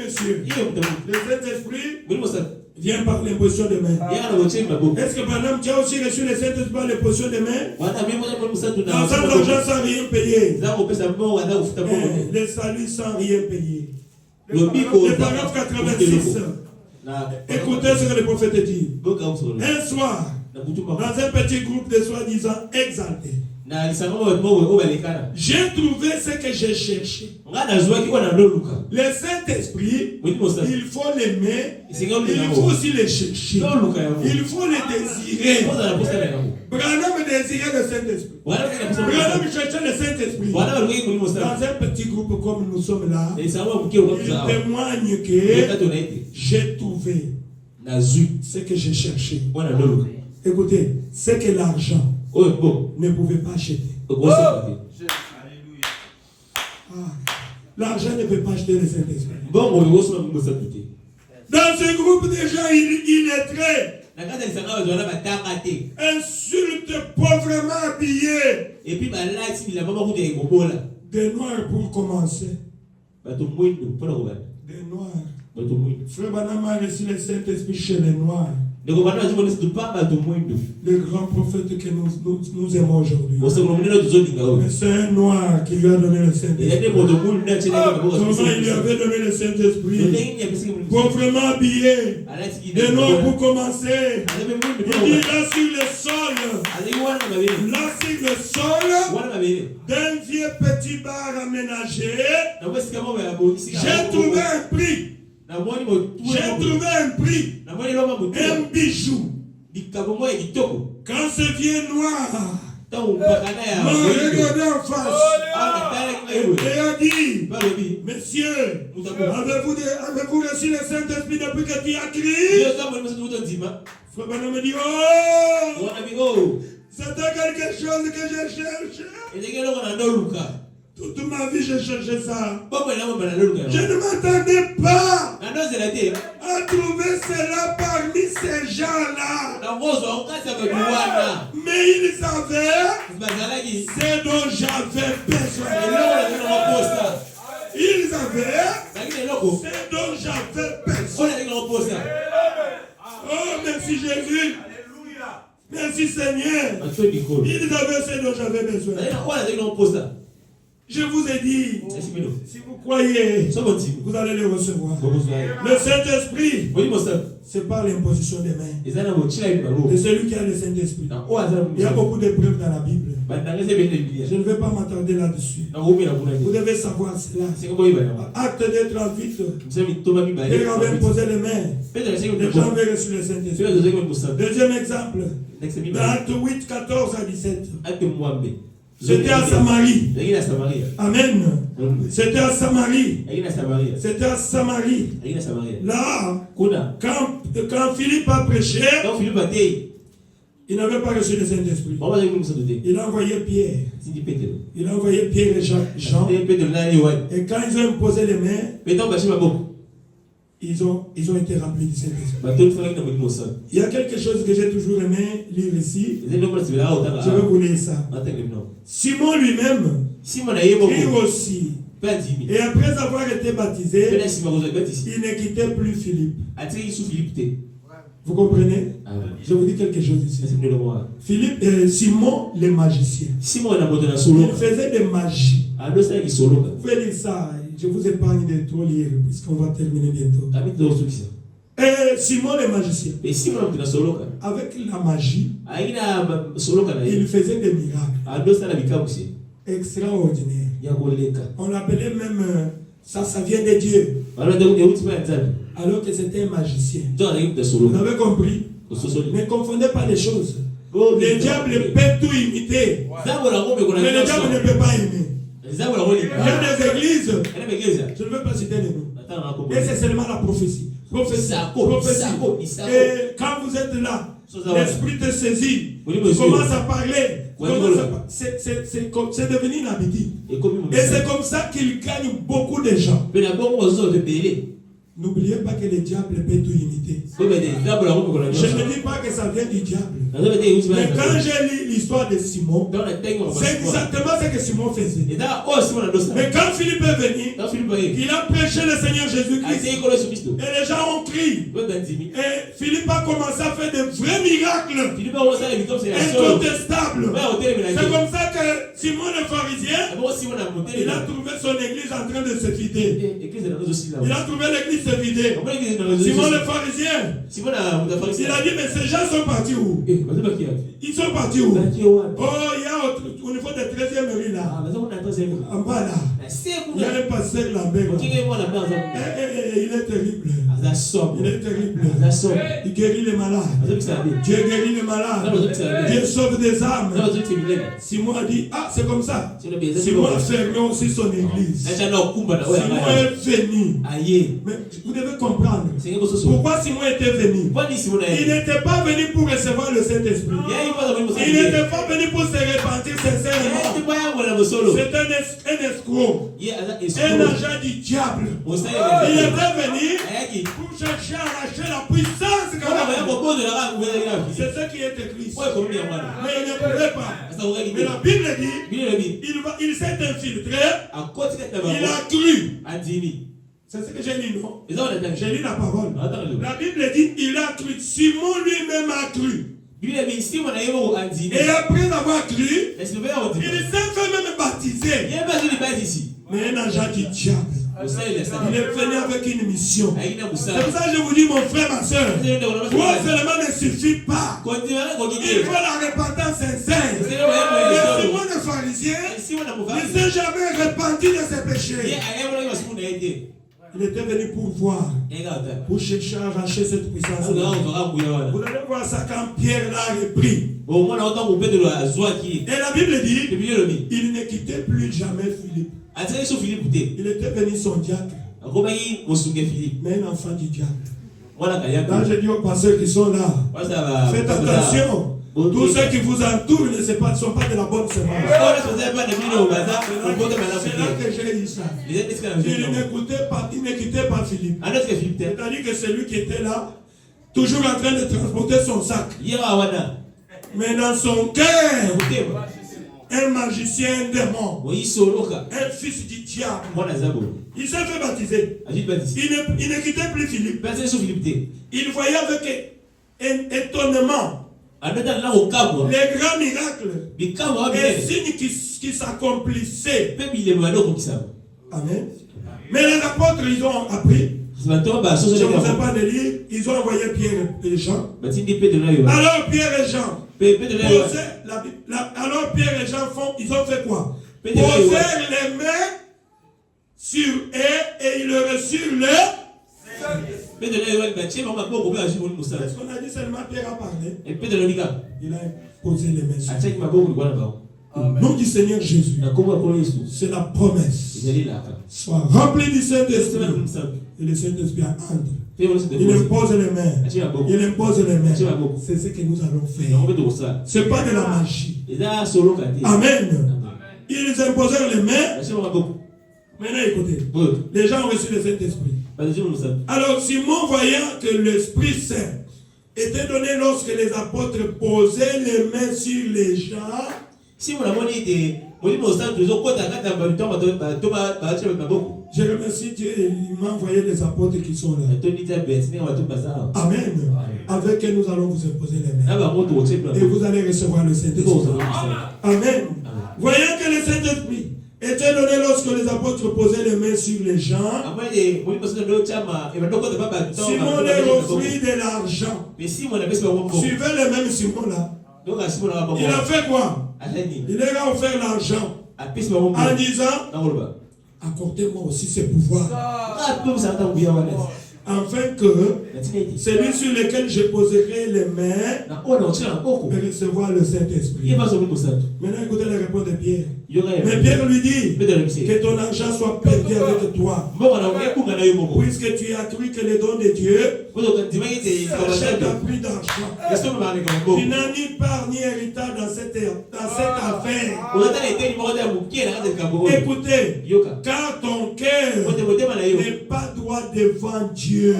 monsieur. Le Saint-Esprit vient par l'imposition des mains. Est-ce que madame, tu as aussi reçu le Saint-Esprit par l'imposition des mains? Dans l'argent sans rien payer. Le salut sans rien payer. Le paragraphe 86. Écoutez ce que le prophète dit. Un soir, dans un petit groupe de soi-disant exaltés, j'ai trouvé ce que j'ai cherché. Le Saint-Esprit, il faut l'aimer, il faut aussi le chercher, il faut le désirer. Branham désirait le Saint-Esprit. Branham cherchait le Saint-Esprit. Dans un petit groupe comme nous sommes là, il témoigne que j'ai trouvé ce que j'ai cherché. Écoutez, c'est que l'argent ne pouvait pas acheter. L'argent ne peut pas acheter le Saint-Esprit. Dans ce groupe de gens illettrés, insulte pauvrement habillés, des noirs pour commencer. Des noirs. Frère Branham a reçu le Saint-Esprit chez les noirs. Le grand prophète que nous aimons aujourd'hui. Mais c'est un noir qui lui a donné le Saint-Esprit. Comment il lui avait donné le Saint-Esprit? Pauvrement habillé. Des noirs pour commencer. Il dit là sur le sol. Là sur le sol d'un vieux petit bar aménagé. J'ai trouvé un prix. J'ai trouvé un prix, un bijou. Quand ce vieux noir regardé en face et a dit, messieurs, avez-vous reçu le Saint-Esprit depuis que tu as crié? Frère Branham me dit, oh, c'était quelque chose que je cherchais. Toute ma vie, je cherchais ça. Je ne m'attendais pas à trouver cela parmi ces gens-là. Mais ils avaient ce dont j'avais besoin. Ils avaient ce dont j'avais besoin. Oh, merci Jésus. Merci Seigneur. Ils avaient ce dont j'avais besoin. Je vous ai dit, si vous croyez, vous allez le recevoir. Le Saint-Esprit, c'est pas l'imposition des mains. C'est celui qui a le Saint-Esprit. Il y a beaucoup de preuves dans la Bible. Je ne vais pas m'attarder là-dessus. Vous devez savoir cela. Acte 2, 38. Il avait imposé les mains. Les gens avaient reçu le Saint-Esprit. Deuxième exemple. Dans Acte 8, 14 à 17. C'était à Samarie. Amen. C'était à Samarie. C'était à Samarie. Là, quand Philippe a prêché, il n'avait pas reçu le Saint-Esprit. Il a envoyé Pierre. Il a envoyé Pierre et Jean. Et quand ils ont imposé les mains, ils ont été remplis du Saint-Esprit. Il y a quelque chose que j'ai toujours aimé lire ici. Je vais vous lire ça. Simon lui-même prit aussi. Et après avoir été baptisé, il ne quittait plus Philippe. Vous comprenez? Je vous dis quelque chose ici. Simon le magicien. Il faisait des magies. Vous pouvez lire ça. Je vous épargne de trop lire puisqu'on va terminer bientôt. Et Simon le magicien, avec la magie, il faisait des miracles extraordinaires. On l'appelait même, ça vient de Dieu. Alors que c'était un magicien. Vous avez compris? Ne confondez pas les choses. Le diable peut tout imiter, mais le diable ne peut pas aimer. Il y a des églises, je ne veux pas citer les noms, et c'est seulement la prophétie. Prophétie. Et quand vous êtes là, l'esprit te saisit, tu commences à parler, c'est devenu une habitude. Et c'est comme ça qu'il gagne beaucoup de gens. N'oubliez pas que le diable peut tout imiter. Je ne dis pas que ça vient du diable. Mais quand j'ai lu l'histoire de Simon, c'est exactement ce que Simon faisait. Mais quand Philippe est venu, il a prêché le Seigneur Jésus-Christ. Et les gens ont crié. Et Philippe a commencé à faire de vrais miracles incontestables. C'est comme ça que Simon le pharisien, il a trouvé son église en train de se vider. Il a trouvé l'église se vider. Simon le pharisien, il a dit, mais ces gens sont partis où? Ils sont partis où? Oh, il y a au niveau de 13e rue là. En bas là. Il y a un pasteur Lambert. Il est terrible. Il est terrible. Il guérit les malades. Dieu guérit les malades. Dieu sauve des âmes. Simon a dit, ah, c'est comme ça. Simon a fermé aussi son église. Simon est venu. Mais vous devez comprendre. Pourquoi Simon était venu? Il n'était pas venu pour recevoir le Saint-Esprit. Il n'était pas venu pour se repentir sincèrement. C'est un escroc. Un agent du diable. Il était venu pour chercher à arracher la puissance. C'est ce qui est écrit. Mais il ne pouvait pas. Mais la Bible dit, il s'est infiltré. Il a cru. C'est ce que j'ai lu, non? J'ai lu la parole. La Bible dit, il a cru. Simon lui-même a cru. Et après avoir cru, il s'est fait même baptiser. Mais un agent du diable. Il est venu avec une mission. C'est pour ça que je vous dis, mon frère, ma soeur, toi seulement ne suffit pas. Il faut la repentance sincère. Et Simon le pharisien, il ne s'est jamais repenti de ses péchés. Il était venu pour voir, pour chercher à arracher cette puissance. Vous allez voir ça quand Pierre l'a repris. Et la Bible dit, il ne quittait plus jamais Philippe. Il était venu son diacre, mais un enfant du diable. Là, je dis aux pasteurs qui sont là, faites attention. Tous ceux qui vous entourent ne sont pas de la bonne semence. C'est là que j'ai eu ça. Il ne quittait pas Philippe. C'est-à-dire que c'est lui qui était là, toujours en train de transporter son sac. Mais dans son cœur, un magicien, un démon, un fils du diable. Il s'est fait baptiser. Il ne quittait plus Philippe. Il voyait avec étonnement les grands miracles, les signes qui s'accomplissaient. Amen. Mais les apôtres, ils ont appris. Je ne vous ai pas de lire. Ils ont envoyé Pierre et Jean. Alors Pierre et Jean alors Pierre et Jean ils ont fait quoi? Posèrent les mains sur eux et ils le reçurent le. Est-ce qu'on a dit seulement Pierre a parlé? Il a posé les mains sur eux. Au nom du Seigneur Jésus, c'est la promesse. Sois rempli du Saint-Esprit. Et le Saint-Esprit entre. Il impose les mains. Il impose les mains. C'est ce que nous allons faire. Ce n'est pas de la magie. Amen. Ils imposèrent les mains. Maintenant écoutez. Les gens ont reçu le Saint-Esprit. Alors Simon, voyant que l'Esprit Saint était donné lorsque les apôtres posaient les mains sur les gens. Si vous l'avez dit, je remercie Dieu, il m'a envoyé les apôtres qui sont là. Amen. Avec eux, nous allons vous imposer les mains. Et vous allez recevoir le Saint-Esprit. Amen. Voyant que le Saint-Esprit était donné lorsque les apôtres posaient les mains sur les gens, Simon leur offrit de l'argent. Suivez le même Simon là. Il a fait quoi? Il leur a offert l'argent en disant, accordez-moi aussi ce pouvoir, afin que celui sur lequel je poserai les mains peut recevoir le Saint-Esprit. Maintenant écoutez la réponse de Pierre. Mais Pierre lui dit que ton argent soit perdu avec toi, puisque tu as cru que les dons de Dieu s'achètent à prix d'argent. Tu n'as ni part ni héritage dans cette affaire. Écoutez, car ton cœur n'est pas droit devant Dieu.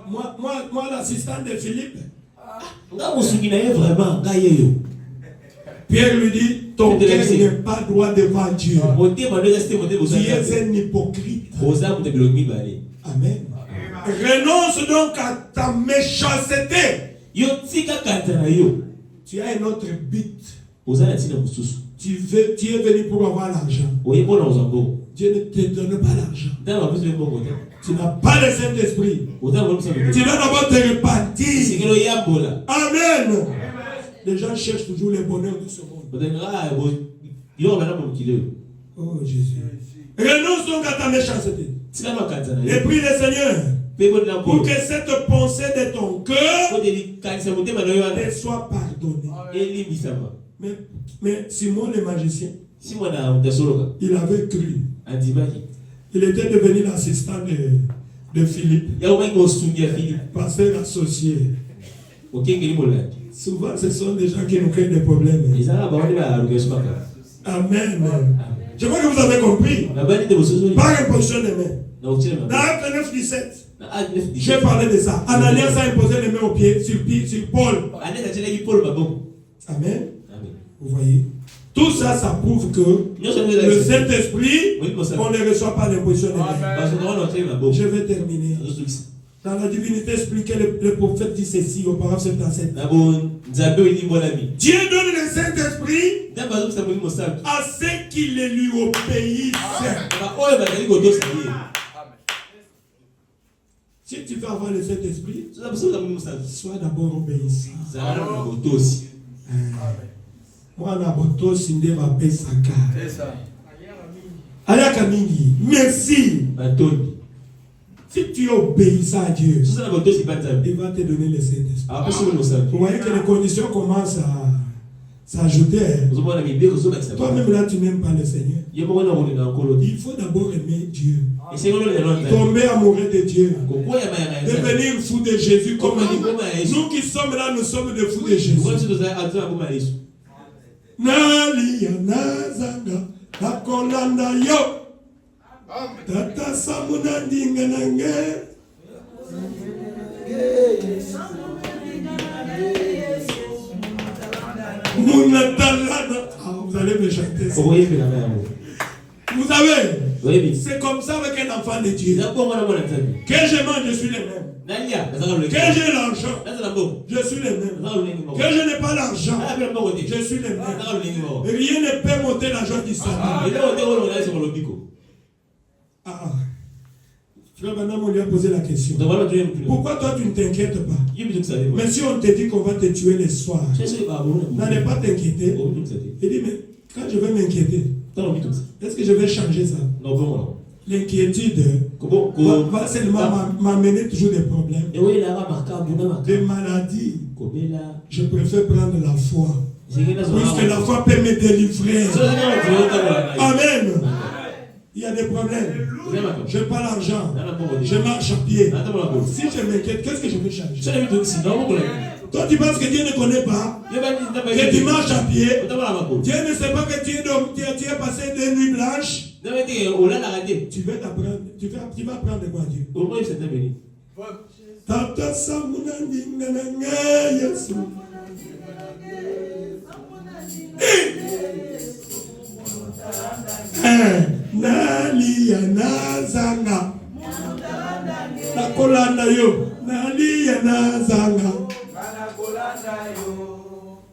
Moi l'assistant de Philippe, Pierre lui dit, ton cœur n'est pas droit devant Dieu. Tu es un hypocrite. Amen. Renonce donc à ta méchanceté. Tu as un autre but. Tu es venu pour avoir l'argent. Dieu ne te donne pas l'argent. Tu n'as pas le Saint-Esprit. Tu dois d'abord te repentir. Amen. Les gens cherchent toujours le bonheur de ce monde. Oh Jésus. Renonce donc à ta méchanceté. Et prie le Seigneur pour que cette pensée de ton cœur te soit pardonnée. Mais Simon le magicien, il avait cru. Il était devenu l'assistant de Philippe. Pasteur associé. Souvent, ce sont des gens qui nous créent des problèmes. Amen. Je crois que vous avez compris. Par imposition des mains. Dans Acte 9, 17, j'ai parlé de ça. Ananias a imposé les mains aux pieds sur Paul. Amen. Vous voyez. Tout ça, ça prouve que le Saint-Esprit, on ne reçoit pas l'imposition des mains. Je vais terminer. Dans la divinité expliquée, le prophète dit ceci au paragraphe 77. Dieu donne le Saint-Esprit à ceux qui le lui obéissent. Si tu veux avoir le Saint-Esprit, sois d'abord obéissant. Moi, Naboto Sinde Mapé Saka. Allez, Merci. Si tu obéis à Dieu, il va te donner le Saint-Esprit. Vous voyez que les conditions commencent à s'ajouter. Toi-même là, tu n'aimes pas le Seigneur. Il faut d'abord aimer Dieu. Tomber amoureux de Dieu. Devenir fou de Jésus. Comme nous qui sommes là, nous sommes des fous de Jésus. Nalia nazanga nakolanda yo tata samuna ndinga nange vous allez me chanter ça. Vous savez, c'est comme ça avec un enfant de Dieu. Que je mange, je suis le même. Que j'ai l'argent, je suis le même. Que je n'ai pas l'argent, je suis le même. Rien ne peut monter l'argent du Satan. Frère Banam, on lui a posé la question. Pourquoi toi tu ne t'inquiètes pas? Mais si on te dit qu'on va te tuer le soir, n'allez pas t'inquiéter. Il dit, mais quand je vais m'inquiéter, est-ce que je vais changer ça? L'inquiétude va seulement m'amener toujours des problèmes, des maladies. Je préfère prendre la foi, puisque la foi peut me délivrer. Amen. Il y a des problèmes. Je n'ai pas l'argent. Je marche à pied. Si je m'inquiète, qu'est-ce que je vais changer? Toi, tu penses que Dieu ne connaît pas? Que tu marches à pied. Dieu ne sait pas que tu es passé des nuits blanches. Tu vas apprendre quoi, Dieu? Tata Samunandi Nananga Yesu. Nalia nazanga nakolanda yo nalia nazanga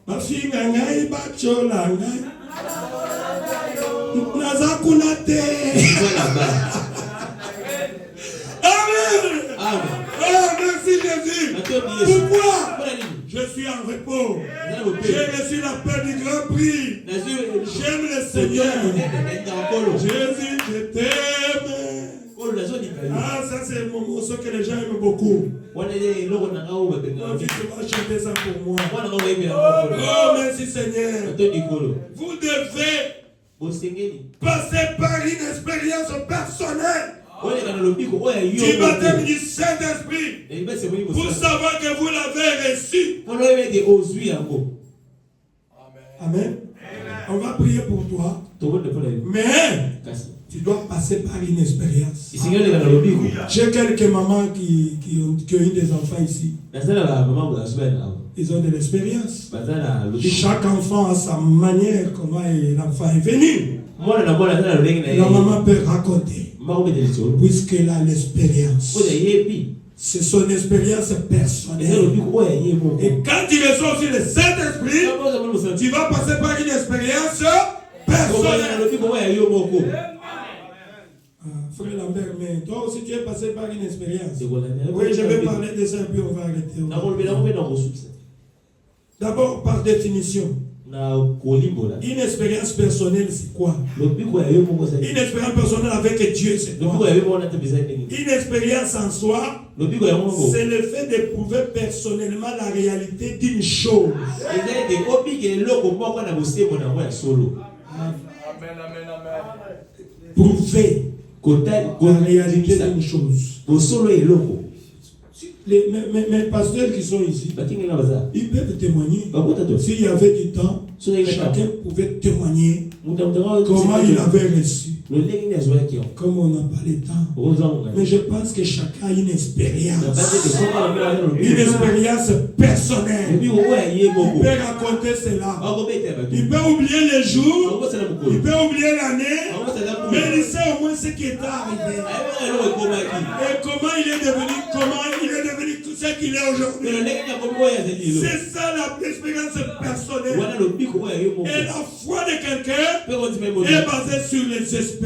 bafinga ngai bachola ngai nazakuna te. Amen. Merci Jésus. Pourquoi? Je suis en repos. J'ai reçu la paix du grand prix. J'aime le Seigneur. Jésus, je t'aime. Ah, ça c'est mon morceau que les gens aiment beaucoup. Tu vas chanter ça pour moi. Oh, merci Seigneur. Vous devez passer par une expérience personnelle du baptême du Saint-Esprit pour savoir que vous l'avez reçu. Amen. On va prier pour toi. Mais tu dois passer par une expérience. J'ai quelques mamans qui ont eu des enfants ici. Ils ont de l'expérience. Chaque enfant a sa manière, comment l'enfant est venu. La maman peut raconter, puisqu'elle a l'expérience. C'est son expérience personnelle. Et quand tu reçois aussi le Saint-Esprit, tu vas passer par une expérience personnelle. Frère Lambert, mais toi aussi tu es passé par une expérience. Oui, je vais parler de ça et puis on va arrêter. D'abord, par définition, une expérience personnelle, c'est quoi? Une expérience personnelle avec Dieu, c'est quoi? Une expérience en soi, c'est le fait d'éprouver personnellement la réalité d'une chose. Prouver la réalité d'une chose. Mes pasteurs qui sont ici, ils peuvent témoigner. S'il y avait du temps, chacun pouvait témoigner comment il avait reçu. Comme on n'a pas le temps. Mais je pense que chacun a une expérience. Une expérience personnelle. Il peut raconter cela. Il peut oublier les jours. Il peut oublier l'année. Mais il sait au moins ce qui est arrivé. Et comment il est devenu tout ce qu'il est aujourd'hui. C'est ça l'expérience personnelle. Et la foi de quelqu'un est basée sur les expériences.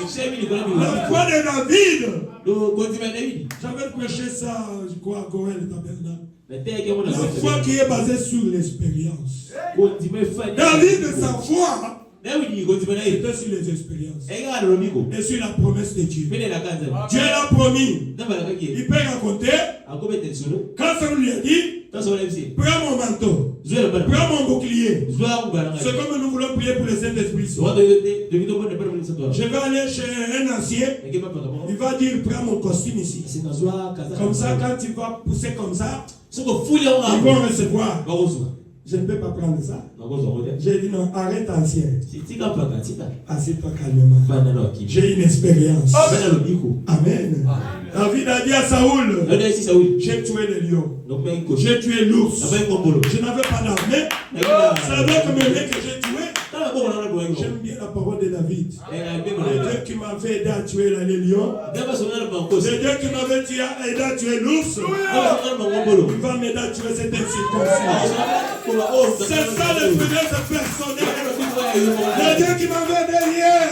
La foi de David. J'avais prêché ça, je crois, à Goël Tabernacle. La foi qui est basée sur l'expérience. David, sa foi C'était sur les expériences et sur la promesse de Dieu. Dieu l'a promis. Il peut raconter. Quand ça lui a dit, prends mon manteau, prends mon bouclier. C'est comme nous voulons prier pour le Saint-Esprit. Je vais aller chez un ancien. Il va dire, prends mon costume ici. Comme ça, quand tu vas pousser comme ça, ils vont recevoir. Je ne peux pas prendre ça. J'ai dit non, arrête ancien. Assieds-toi calmement. J'ai une expérience. Amen. David a dit à Saoul, j'ai tué le lion. J'ai tué l'ours. Je n'avais pas d'armée. C'est avec mes mains que j'ai tué. J'aime bien la parole de David. Le Dieu qui m'avait aidé à tuer les lions. Le Dieu qui m'avait aidé à tuer l'ours. Il va m'aider à tuer cette circonstance. C'est ça le privilège personnel. Le Dieu qui m'avait aidé hier,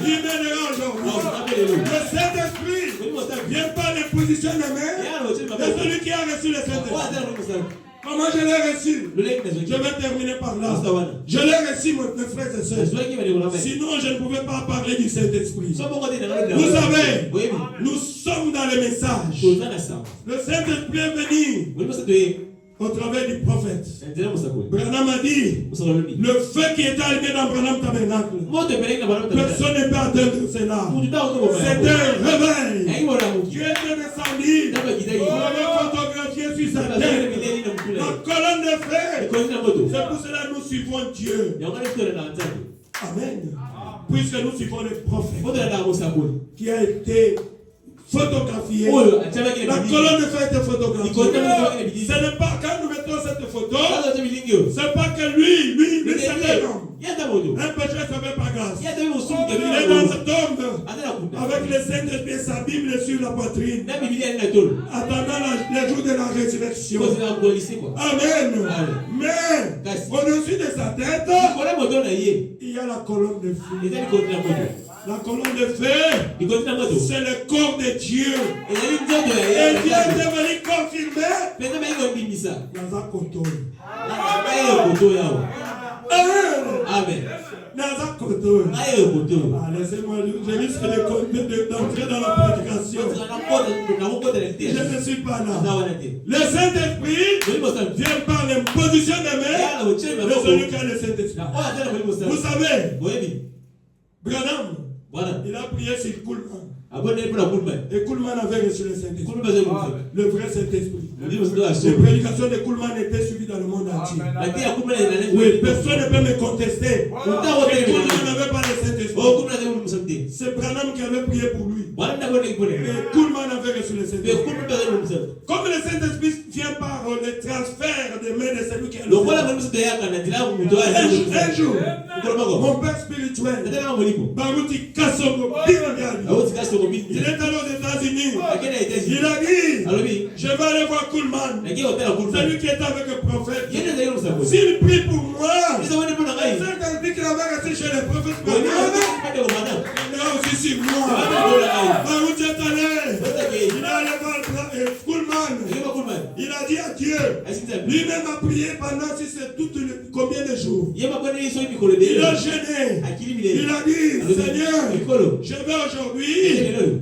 il m'aidera aujourd'hui. Le Saint-Esprit vient pas les positionner de celui qui a reçu le Saint-Esprit. Comment je l'ai reçu? Je vais terminer par là. Je l'ai reçu, mes frères et sœurs. Sinon, je ne pouvais pas parler du Saint-Esprit. Vous savez, nous sommes dans le message. Le Saint-Esprit est venu au travers du prophète. Branham a dit, le feu qui était allumé dans Branham Tabernacle, personne ne peut atteindre cela. C'était un réveil. Dieu était descendu. On avait photographié sur sa tête. La colonne de feu. C'est pour cela que nous suivons Dieu. Amen. Puisque nous suivons le prophète qui a été photographié. La colonne de feu était photographiée. Ce n'est pas quand nous mettons cette photo, c'est pas que lui c'est un homme. Un péché ne fait pas grâce. Il est dans la tombe avec le Saint-Esprit et sa Bible sur la poitrine, attendant le jour de la résurrection. Amen. Mais au-dessus de sa tête, il y a la colonne de feu. La colonne de feu, c'est le corps de Dieu. Et Dieu est venu confirmer dans un coteau. Amen. Dans un coteau. Laissez-moi, je risque d'entrer dans la prédication. Je ne suis pas là. Le Saint-Esprit vient par l'imposition des mains de celui qui a le Saint-Esprit. Vous savez, Branham, il a prié sur Kuhlman. Et Kuhlman avait reçu le Saint-Esprit. Le vrai Saint-Esprit. Les prédications de Kuhlman étaient suivies dans le monde entier. Oui, personne ne peut me contester. Kuhlman n'avait pas le Saint-Esprit. C'est Branham qui avait prié pour lui. Et Kuhlman avait reçu le Saint-Esprit. Comme le Saint-Esprit vient par le transfert des mains de celui qui a le Saint-Esprit. Un jour, mon père spirituel, Baruti Kassongo, il est allé aux États-Unis. Il a dit, je vais aller voir Kuhlman, celui qui est avec le prophète. S'il prie pour moi, c'est un dit qu'il avait resté chez le prophète. Il est aussi sur moi. Baruti est allé. Il est allé voir Kuhlman. Il a dit à Dieu, lui-même a prié pendant combien de jours. Il a gêné. Il a dit, Seigneur, je vais aujourd'hui,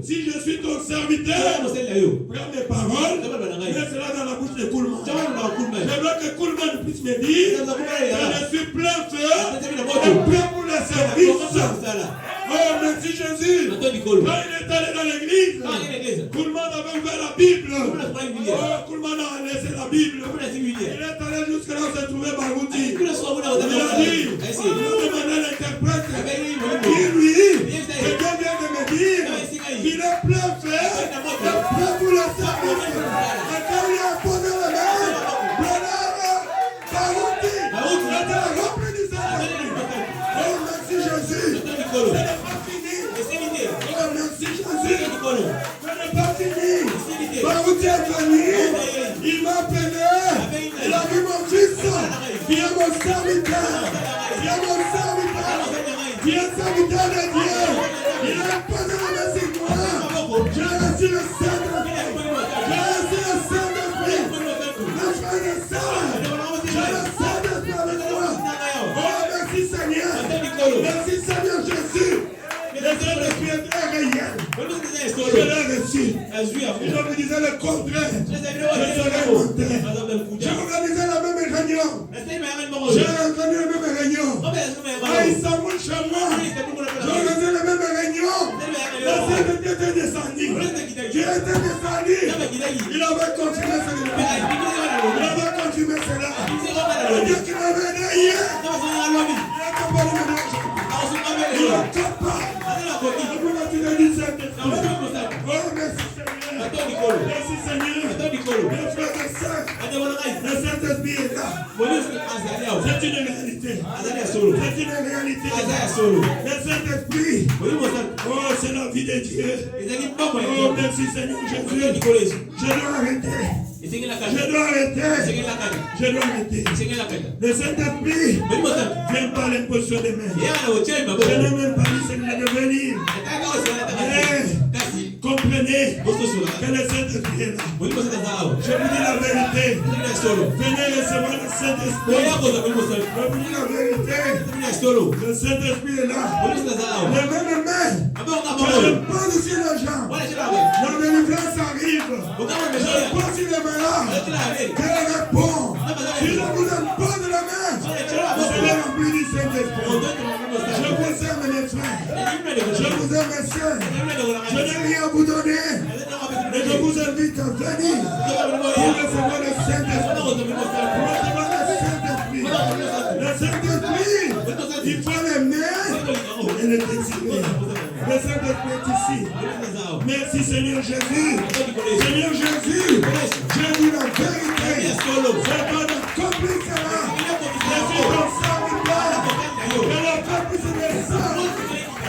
si je suis ton serviteur, prends mes paroles, mets cela dans la bouche de Kuhlman. Je veux que Kuhlman puisse me dire, je suis plein feu et prêt pour le service. Oh, merci Jésus. Quand il est allé dans l'église, Kuhlman avait ouvert la Bible. Oh, Kuhlman a laissé la Bible. Il est allé jusqu'à là où se trouvait Baruti. Il a dit, il a demandé à l'interprète, dis-lui, que Dieu vient de me dire qu'il est plein feu et prêt pour le service. Et quand il a posé la main, Baruti était rempli du Saint-Esprit. Oh, merci Jésus. Ce n'est pas fini. Oh, merci Jésus. Ce n'est pas fini. Baruti est venu. Il m'a appelé. Il a vu mon fils. Qui est mon serviteur. Qui est mon serviteur. Qui est serviteur de Dieu. Il a posé la main sur moi. J'ai reçu le Saint-Esprit. J'ai reçu le Saint-Esprit. Mes frères et sœurs, j'ai le Saint-Esprit avec moi. Oh, merci Seigneur. réel. Je l'ai reçu. Je vous disais le contraire. Je serais monté. J'ai organisé la même réunion. J'ai organisé la même réunion. À Istanbul, chez moi. J'ai organisé la même réunion. La Sainte était descendue. Dieu était descendu. Il avait continué cela. Il avait continué cela. Le Dieu qui m'avait aidé hier. Il est capable de me dire. Il est capable. Oh, merci Seigneur. Merci Seigneur. Mes frères et sœurs, le Saint-Esprit est là. C'est une réalité. C'est une réalité. Le Saint-Esprit, oh, c'est la vie de Dieu. Oh, merci Seigneur Jésus. Je dois arrêter. Je dois arrêter. Je dois arrêter. Le Saint-Esprit vient par l'imposition des mains. Je n'ai même pas dit Seigneur de venir. Comprenez que le Saint-Esprit est là. Je vous dis la vérité. Venez recevoir le Saint-Esprit. Je vous dis la vérité. Le Saint-Esprit est là. Les mêmes mains. Je pose ici les gens. La délivrance arrive. Je pose ici les malades. Dieu répond. Si je vous impose la main, vous serez remplis du Saint-Esprit. Je vous aime les frères. Je vous aime mes soeurs. Je n'ai rien à vous donner. Et je vous invite à venir pour recevoir le Saint-Esprit. Pour recevoir le Saint-Esprit. Le Saint-Esprit, il faut l'aimer et le désirer. Le Saint-Esprit est ici. Merci Seigneur Jésus. Seigneur Jésus, je dis la vérité. C'est pas d'accomplir cela. C'est ton serviteur. Que l'accomplisse des saints.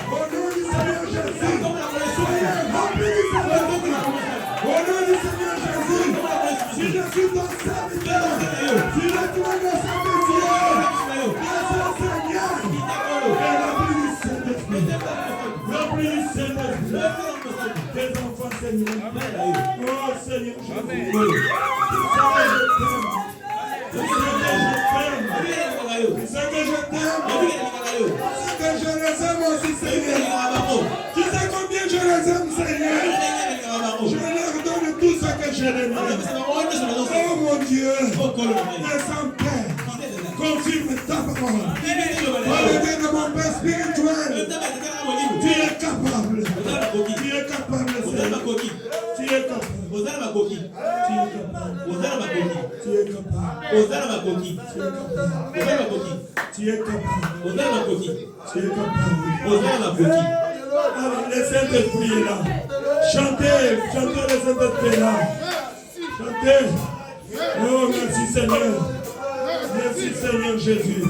Au nom du Seigneur Jésus. Soyez remplis du Saint-Esprit. Au nom du Seigneur Jésus. Si je suis ton serviteur, si je suis ton serviteur, merci Seigneur. Et remplis du Saint-Esprit. Remplis du Saint-Esprit. Tes enfants, Seigneur. Oh Seigneur Jésus. C'est que je t'aime. C'est que je les aime aussi, Seigneur. Tu sais combien je les aime, Seigneur. Je leur donne tout ce que je demande. Oh mon Dieu. Mais sans Père, confirme ta parole. Par le Dieu de mon Père spirituel. Tu es capable. Tu es capable, Seigneur. Tu es capable. Tu es capable. Tu es capable. Tu es capable. Alors, le Saint-Esprit est là. Chantez, chantez le Saint-Esprit est là. Chantez. Oh, merci Seigneur. Merci Seigneur Jésus.